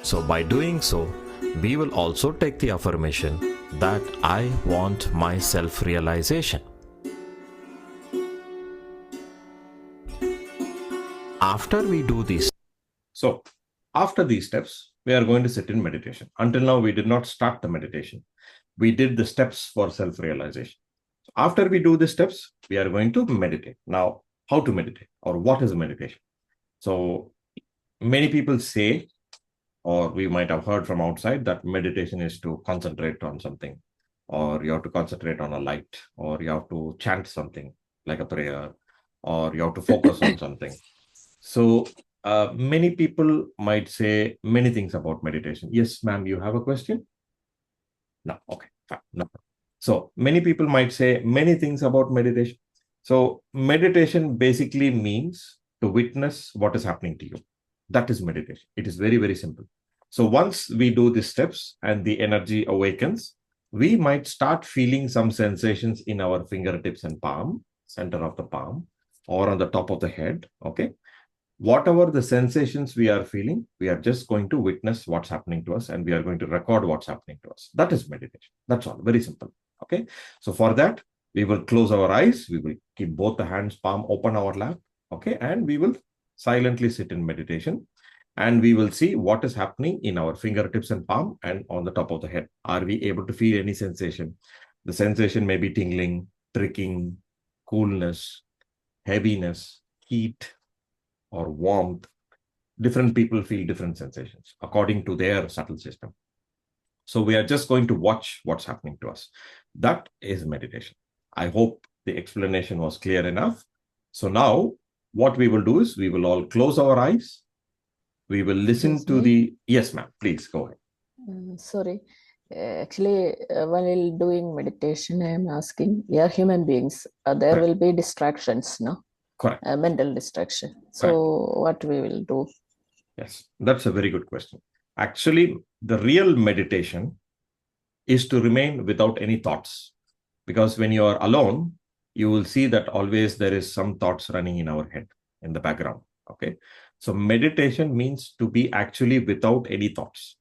So by doing so, we will also take the affirmation that I want my self-realization. After we do this, so after these steps, we are going to sit in meditation. Until now, we did not start the meditation. We did the steps for self-realization. After we do the steps, we are going to meditate. Now, how to meditate or what is meditation? So many people say, or we might have heard from outside, that meditation is to concentrate on something, or you have to concentrate on a light, or you have to chant something like a prayer, or you have to focus on something. So many people might say many things about meditation. Yes, ma'am, you have a question? No, okay, fine. No. So many people might say many things about meditation. So meditation basically means to witness what is happening to you. That is meditation. It is very, very simple. So once we do these steps and the energy awakens, we might start feeling some sensations in our fingertips and palm, center of the palm, or on the top of the head, okay? Whatever the sensations we are feeling, we are just going to witness what's happening to us and we are going to record what's happening to us. That is meditation. That's all. Very simple. Okay. So for that, we will close our eyes. We will keep both the hands, palm open our lap. Okay. And we will silently sit in meditation and we will see what is happening in our fingertips and palm and on the top of the head. Are we able to feel any sensation? The sensation may be tingling, pricking, coolness, heaviness, heat, or warmth. Different people feel different sensations according to their subtle system. So we are just going to watch what's happening to us. That is meditation. I hope the explanation was clear enough. So now what we will do is we will all close our eyes. We will listen to the... Yes, ma'am. Please go ahead. Sorry. Actually, while doing meditation, I am asking, we are human beings. There will be distractions, no? Correct. Mental distraction. So what we will do? Yes, that's a very good question. Actually, the real meditation is to remain without any thoughts. Because when you are alone, you will see that always there is some thoughts running in our head in the background. Okay. So meditation means to be actually without any thoughts.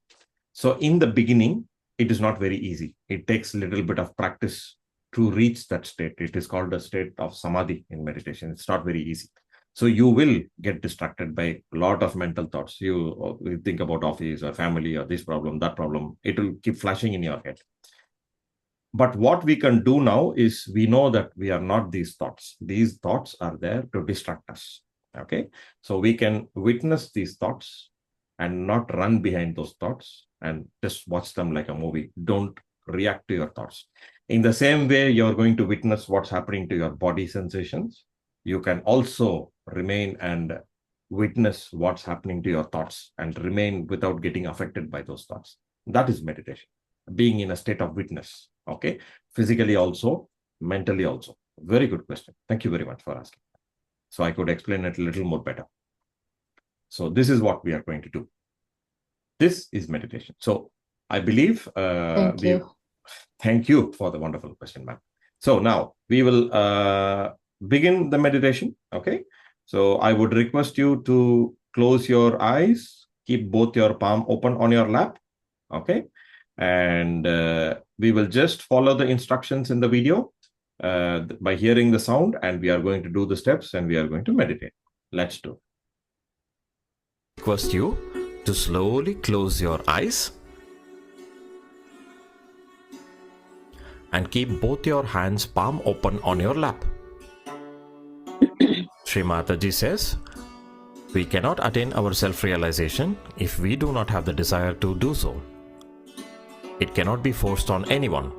So in the beginning, it is not very easy. It takes a little bit of practice to reach that state. It is called a state of samadhi in meditation. It's not very easy. So you will get distracted by a lot of mental thoughts. You think about office or family or this problem, that problem. It will keep flashing in your head. But what we can do now is we know that we are not these thoughts. These thoughts are there to distract us. Okay. So we can witness these thoughts and not run behind those thoughts and just watch them like a movie. Don't react to your thoughts. In the same way, you're going to witness what's happening to your body sensations. You can also remain and witness what's happening to your thoughts and remain without getting affected by those thoughts. That is meditation, being in a state of witness. Okay. Physically also, mentally also. Very good question. Thank you very much for asking. So I could explain it a little more better. So this is what we are going to do. This is meditation. So I believe thank you for the wonderful question, ma'am. So now we will begin the meditation. Okay. So I would request you to close your eyes, keep both your palm open on your lap. Okay. And we will just follow the instructions in the video by hearing the sound, and we are going to do the steps and we are going to meditate. Let's do. Request you to slowly close your eyes and keep both your hands palm open on your lap. Sri Mataji says, we cannot attain our self-realization if we do not have the desire to do so. It cannot be forced on anyone.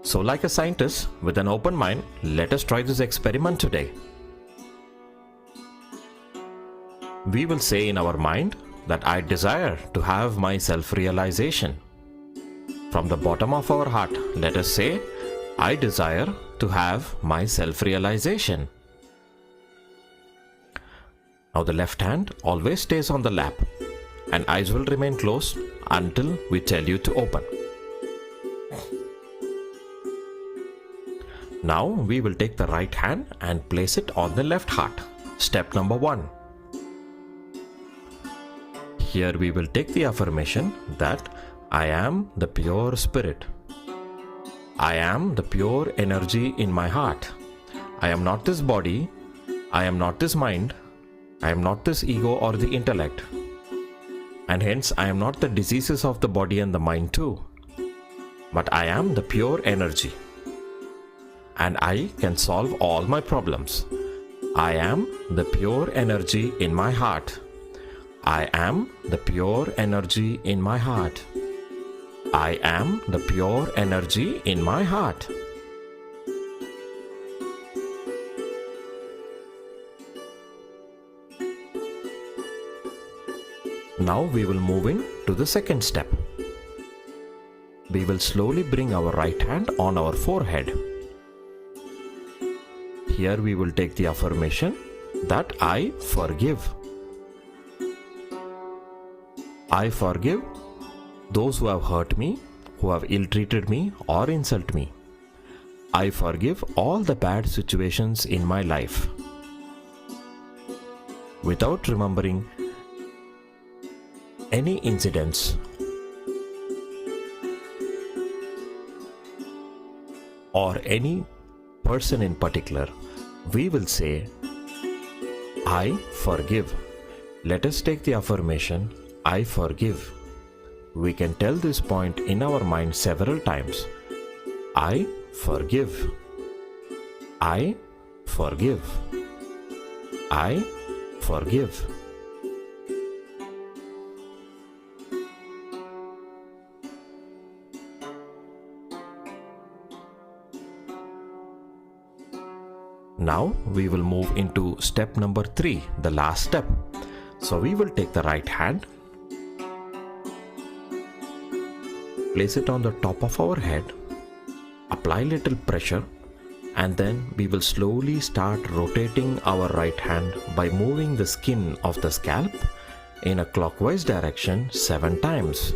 So like a scientist with an open mind, let us try this experiment today. We will say in our mind that I desire to have my self-realization. From the bottom of our heart, let us say, I desire to have my self-realization. Now the left hand always stays on the lap and eyes will remain closed until we tell you to open. Now we will take the right hand and place it on the left heart. Step number 1. Here we will take the affirmation that I am the pure spirit. I am the pure energy in my heart. I am not this body. I am not this mind. I am not this ego or the intellect. And hence I am not the diseases of the body and the mind too. But I am the pure energy. And I can solve all my problems. I am the pure energy in my heart. I am the pure energy in my heart. I am the pure energy in my heart. Now we will move in to the second step. We will slowly bring our right hand on our forehead. Here we will take the affirmation that I forgive. I forgive those who have hurt me, who have ill-treated me or insulted me. I forgive all the bad situations in my life. Without remembering any incidents or any person in particular, we will say, I forgive. Let us take the affirmation, I forgive. We can tell this point in our mind several times. I forgive. I forgive. I forgive. Now we will move into step number 3, the last step. So we will take the right hand, place it on the top of our head, apply little pressure, and then we will slowly start rotating our right hand by moving the skin of the scalp in a clockwise direction 7 times.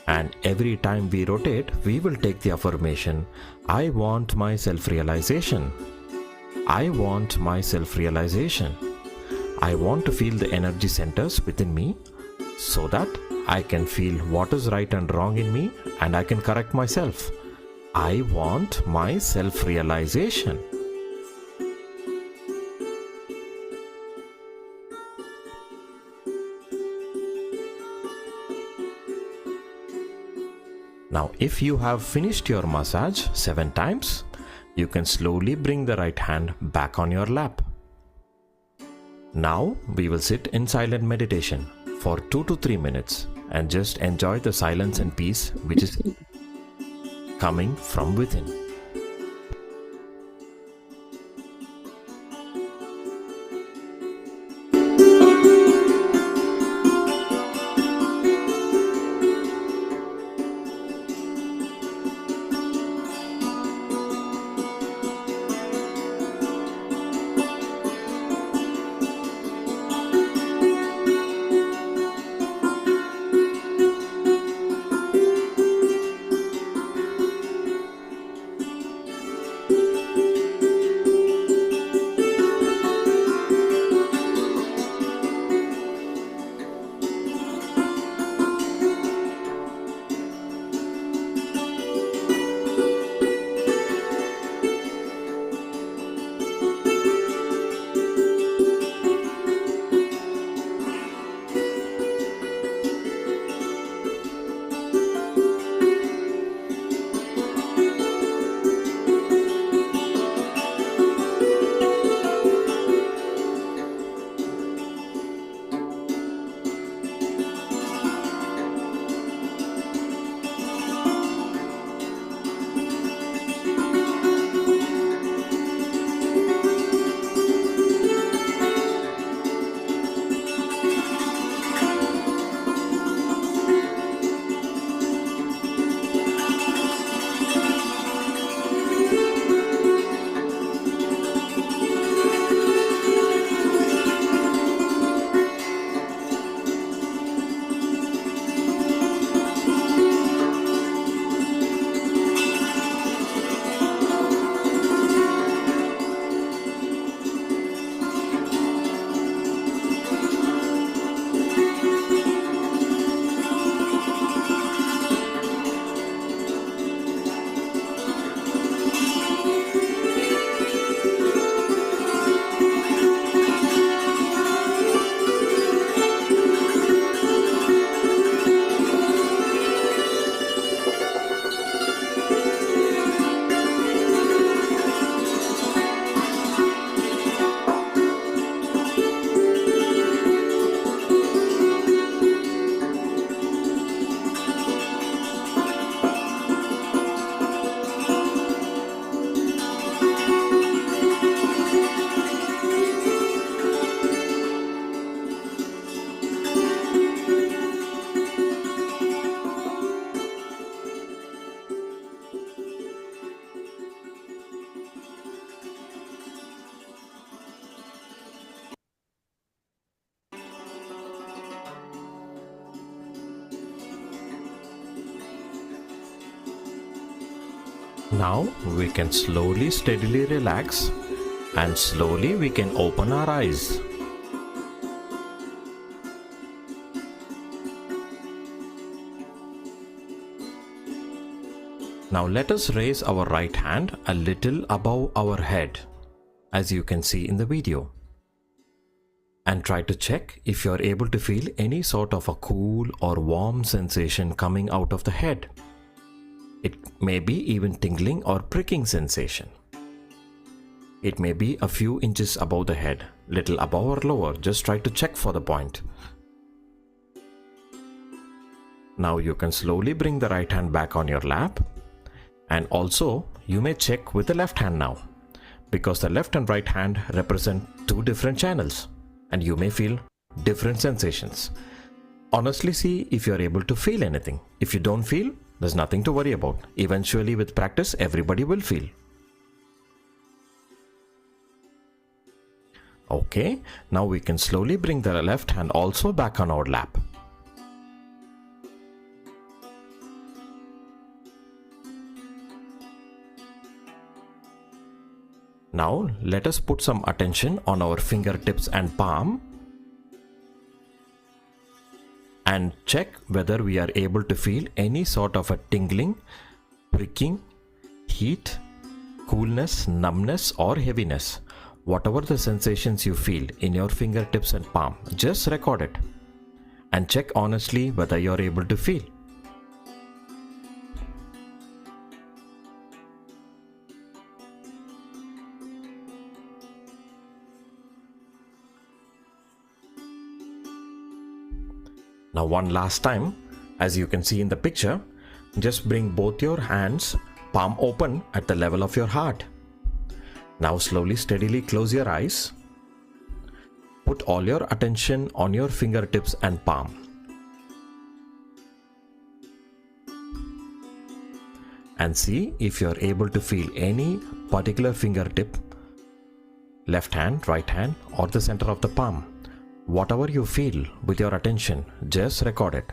And every time we rotate, we will take the affirmation, I want my self-realization. I want my self-realization. I want to feel the energy centers within me so that I can feel what is right and wrong in me and I can correct myself. I want my self-realization. Now, if you have finished your massage 7 times, you can slowly bring the right hand back on your lap. Now, we will sit in silent meditation for 2 to 3 minutes and just enjoy the silence and peace which is coming from within. Now we can slowly, steadily relax and slowly we can open our eyes. Now let us raise our right hand a little above our head, as you can see in the video. And try to check if you are able to feel any sort of a cool or warm sensation coming out of the head. It may be even tingling or pricking sensation. It may be a few inches above the head, little above or lower. Just try to check for the point. Now you can slowly bring the right hand back on your lap. And also you may check with the left hand now, because the left and right hand represent two different channels and you may feel different sensations. Honestly see if you are able to feel anything. If you don't feel, there's nothing to worry about. Eventually with practice, everybody will feel. Okay, now we can slowly bring the left hand also back on our lap. Now let us put some attention on our fingertips and palm and check whether we are able to feel any sort of a tingling, pricking, heat, coolness, numbness, or heaviness. Whatever the sensations you feel in your fingertips and palm, just record it and check honestly whether you're able to feel. Now one last time, as you can see in the picture, just bring both your hands palm open at the level of your heart. Now slowly, steadily close your eyes. Put all your attention on your fingertips and palm. And see if you are able to feel any particular fingertip, left hand, right hand, or the center of the palm. Whatever you feel with your attention, just record it.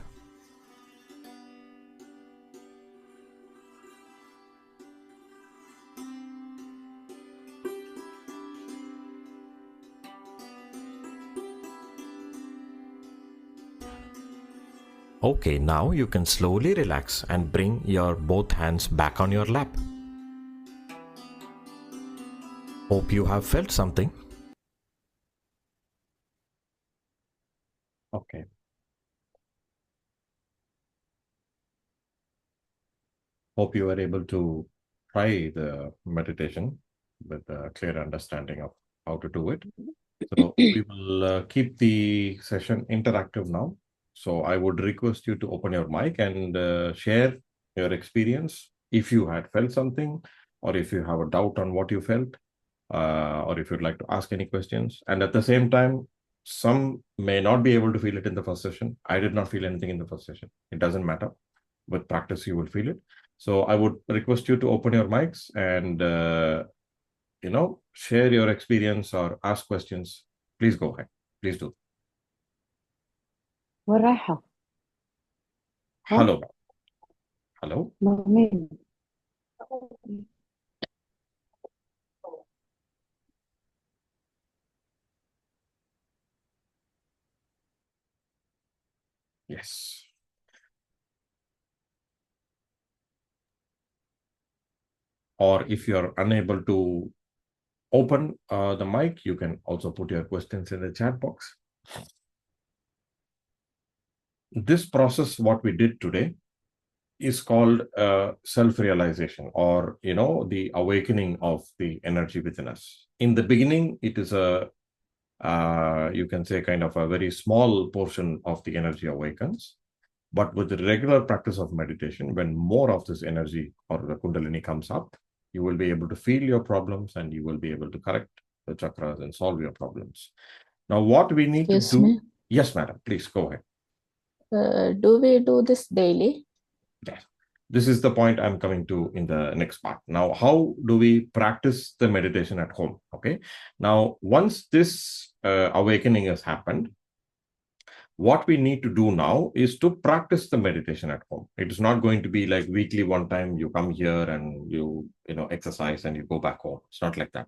Okay, now you can slowly relax and bring your both hands back on your lap. Hope you have felt something. Okay. Hope you are able to try the meditation with a clear understanding of how to do it. So we will keep the session interactive now. So I would request you to open your mic and share your experience if you had felt something, or if you have a doubt on what you felt, or if you'd like to ask any questions. And at the same time, some may not be able to feel it in the first session. I did not feel anything in the first session. It doesn't matter. With practice, you will feel it. So I would request you to open your mics and share your experience or ask questions. Please go ahead. Please do. وين رايحة؟ ها؟ Hello. Hello. مين؟ Yes. Or if you're unable to open the mic, you can also put your questions in the chat box. This process, what we did today, is called self-realization, or the awakening of the energy within us. In the beginning, it is a you can say kind of a very small portion of the energy awakens. But with the regular practice of meditation, when more of this energy or the Kundalini comes up, you will be able to feel your problems and you will be able to correct the chakras and solve your problems. Now, what we need Excuse to do. me. Yes, madam, please go ahead. Do we do this daily? Yes. This is the point I'm coming to in the next part. Now, how do we practice the meditation at home? Okay. Now, once this awakening has happened, what we need to do now is to practice the meditation at home. It is not going to be like weekly one time you come here and you exercise and you go back home. It's not like that.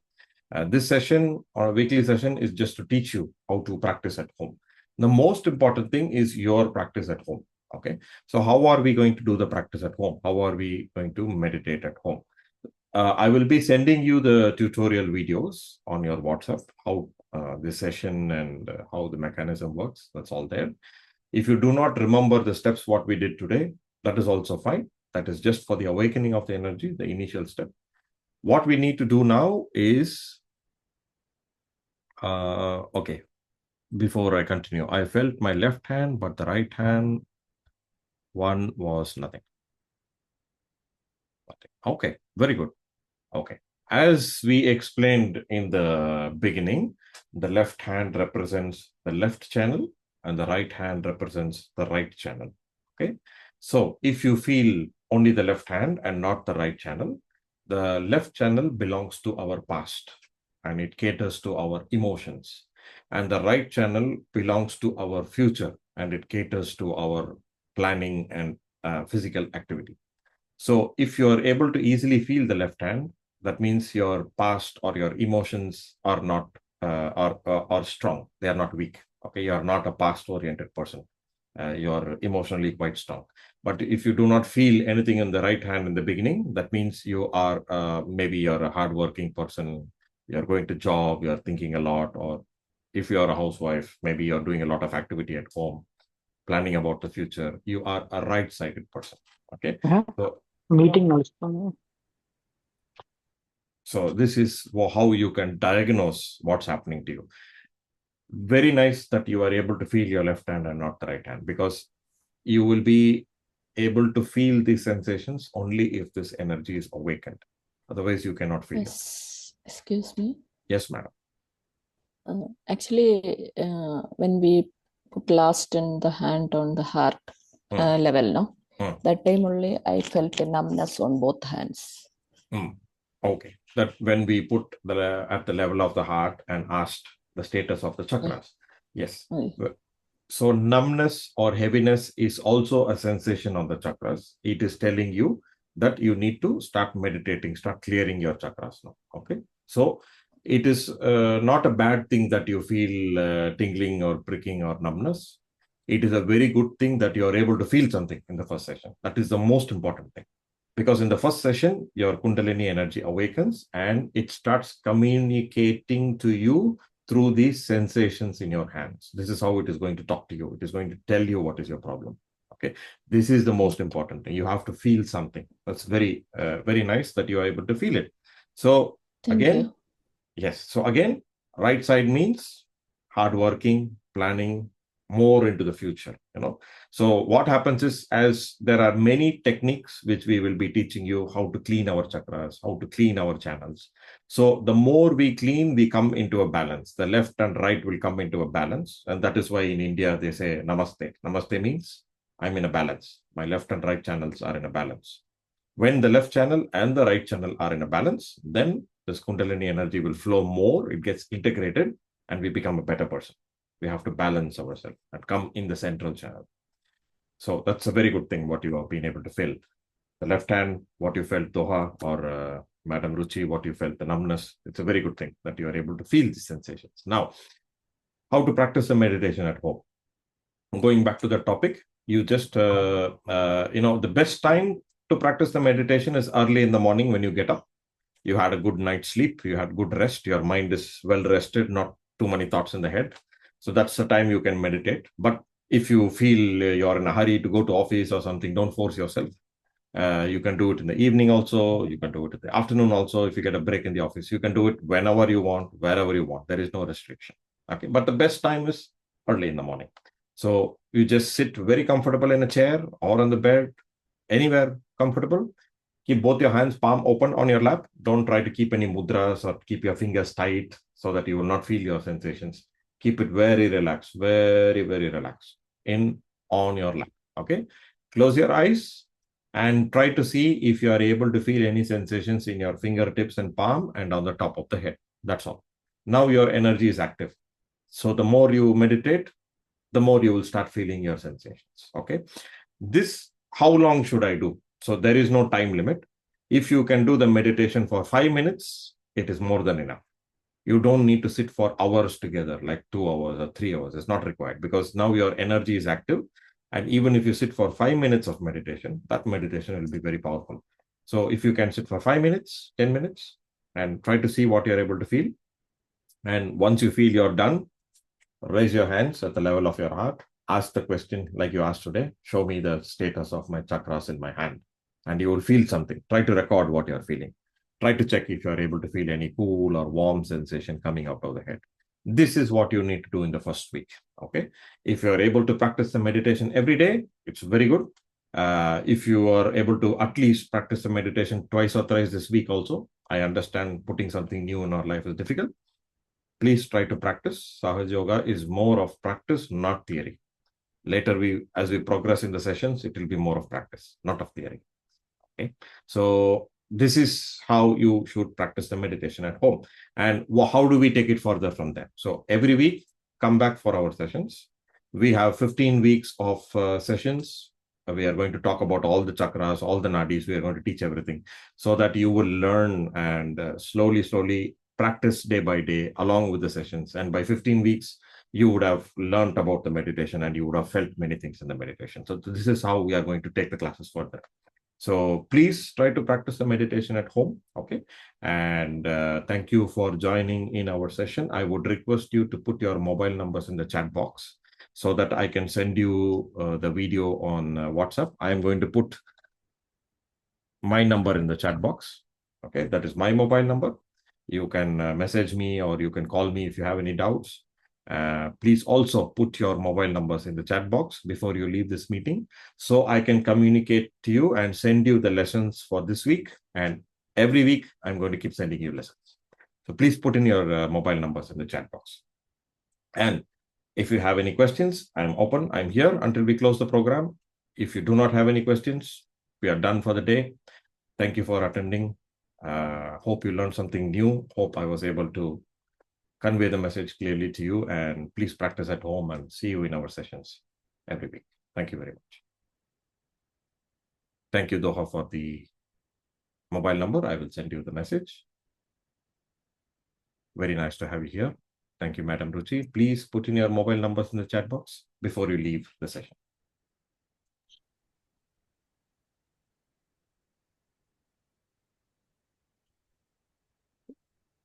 This session or weekly session is just to teach you how to practice at home. The most important thing is your practice at home. Okay. So how are we going to do the practice at home? How are we going to meditate at home? I will be sending you the tutorial videos on your WhatsApp, how this session and how the mechanism works. That's all there. If you do not remember the steps, what we did today, that is also fine. That is just for the awakening of the energy, the initial step. What we need to do now is, okay, before I continue, I felt my left hand, but the right hand one was nothing. Okay, very good. Okay. As we explained in the beginning, the left hand represents the left channel and the right hand represents the right channel. Okay. So if you feel only the left hand and not the right channel, the left channel belongs to our past and it caters to our emotions. And the right channel belongs to our future and it caters to our planning and physical activity. So if you're able to easily feel the left hand, that means your past or your emotions are not are strong. They are not weak. Okay, you are not a past-oriented person. you're emotionally quite strong. But if you do not feel anything in the right hand in the beginning, that means you are maybe you're a hardworking person, you're going to job, you're thinking a lot, or if you're a housewife, maybe you're doing a lot of activity at home, planning about the future, you are a right-sided person. Okay. Uh-huh. So, Meeting knowledge. so this is how you can diagnose what's happening to you. Very nice that you are able to feel your left hand and not the right hand, because you will be able to feel these sensations only if this energy is awakened. Otherwise, you cannot feel it. Yes, excuse me. Yes, madam. Actually, when we put last in the hand on the heart level, no, that time only I felt a numbness on both hands. Okay, that when we put at the level of the heart and asked the status of the chakras. Yes. So numbness or heaviness is also a sensation on the chakras. It is telling you that you need to start meditating, start clearing your chakras now. Okay. So it is not a bad thing that you feel tingling or pricking or numbness. It is a very good thing that you are able to feel something in the first session. That is the most important thing. Because in the first session, your Kundalini energy awakens and it starts communicating to you through these sensations in your hands. This is how it is going to talk to you. It is going to tell you what is your problem. Okay. This is the most important thing. You have to feel something. That's very, very nice that you are able to feel it. So Thank again, you. yes. So again, right side means hardworking, planning, more into the future, So what happens is, as there are many techniques which we will be teaching you how to clean our chakras, how to clean our channels. So the more we clean, we come into a balance. The left and right will come into a balance. And that is why in India, they say namaste. Namaste means I'm in a balance. My left and right channels are in a balance. When the left channel and the right channel are in a balance, then this Kundalini energy will flow more. It gets integrated and we become a better person. We have to balance ourselves and come in the central channel. So that's a very good thing what you have been able to feel. The left hand, what you felt, Doha, or Madam Ruchi, what you felt, the numbness. It's a very good thing that you are able to feel these sensations. Now, how to practice the meditation at home? Going back to the topic, you just, the best time to practice the meditation is early in the morning when you get up. You had a good night's sleep, you had good rest, your mind is well rested, not too many thoughts in the head. So that's the time you can meditate. But if you feel you're in a hurry to go to office or something, don't force yourself. You can do it in the evening also. You can do it in the afternoon also. If you get a break in the office, you can do it whenever you want, wherever you want. There is no restriction. Okay. But the best time is early in the morning. So you just sit very comfortable in a chair or on the bed, anywhere comfortable. Keep both your hands, palm open on your lap. Don't try to keep any mudras or keep your fingers tight so that you will not feel your sensations. Keep it very relaxed, very, very relaxed on your lap. Okay. Close your eyes and try to see if you are able to feel any sensations in your fingertips and palm and on the top of the head. That's all. Now your energy is active. So the more you meditate, the more you will start feeling your sensations. Okay. How long should I do? So there is no time limit. If you can do the meditation for 5 minutes, it is more than enough. You don't need to sit for hours together, like 2 hours or 3 hours. It's not required because now your energy is active. And even if you sit for 5 minutes of meditation, that meditation will be very powerful. So if you can sit for 5 minutes, 10 minutes, and try to see what you're able to feel. And once you feel you're done, raise your hands at the level of your heart. Ask the question like you asked today. Show me the status of my chakras in my hand. And you will feel something. Try to record what you're feeling. Try to check if you're able to feel any cool or warm sensation coming out of the head. This is what you need to do in the first week. Okay. If you're able to practice the meditation every day, it's very good. If you are able to at least practice the meditation twice or thrice this week also, I understand putting something new in our life is difficult. Please try to practice. Sahaja Yoga is more of practice, not theory. Later, as we progress in the sessions, it will be more of practice, not of theory. Okay. So this is how you should practice the meditation at home. And how do we take it further from there? So every week, come back for our sessions. We have 15 weeks of sessions. We are going to talk about all the chakras, all the nadis. We are going to teach everything so that you will learn and slowly practice day by day along with the sessions. And by 15 weeks, you would have learned about the meditation and you would have felt many things in the meditation. So this is how we are going to take the classes further. So please try to practice the meditation at home. Okay. And thank you for joining in our session. I would request you to put your mobile numbers in the chat box so that I can send you the video on WhatsApp. I am going to put my number in the chat box. Okay. That is my mobile number. You can message me or you can call me if you have any doubts. Please also put your mobile numbers in the chat box before you leave this meeting so I can communicate to you and send you the lessons for this week. And every week, I'm going to keep sending you lessons. So please put in your mobile numbers in the chat box. And if you have any questions, I'm open. I'm here until we close the program. If you do not have any questions, we are done for the day. Thank you for attending. Hope you learned something new. Hope I was able to convey the message clearly to you, and please practice at home and see you in our sessions every week. Thank you very much. Thank you, Doha, for the mobile number. I will send you the message. Very nice to have you here. Thank you, Madam Ruchi. Please put in your mobile numbers in the chat box before you leave the session.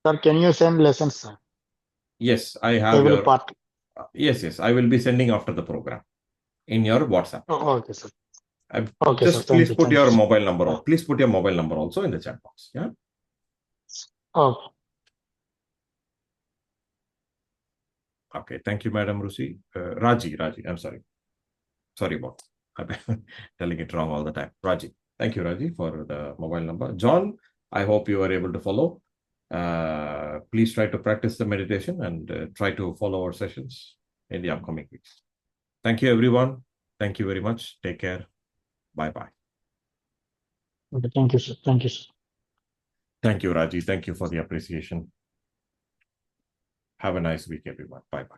Sir, can you send lessons, sir? Yes, I have Every your part. yes. I will be sending after the program in your WhatsApp. Oh, okay, sir. Okay, Just sir. Thank please you. put Thank your you, sir. mobile number. Please put your mobile number also in the chat box. Yeah. Okay. Okay. Thank you, Madam Ruchi. Raji. I'm sorry. Sorry about that. I'm telling it wrong all the time. Raji. Thank you, Raji, for the mobile number. John, I hope you are able to follow. Please try to practice the meditation and try to follow our sessions in the upcoming weeks. Thank you, everyone. Thank you very much. Take care. Bye-bye. Okay, thank you, sir. Thank you, sir. Thank you, Raji. Thank you for the appreciation. Have a nice week, everyone. Bye-bye.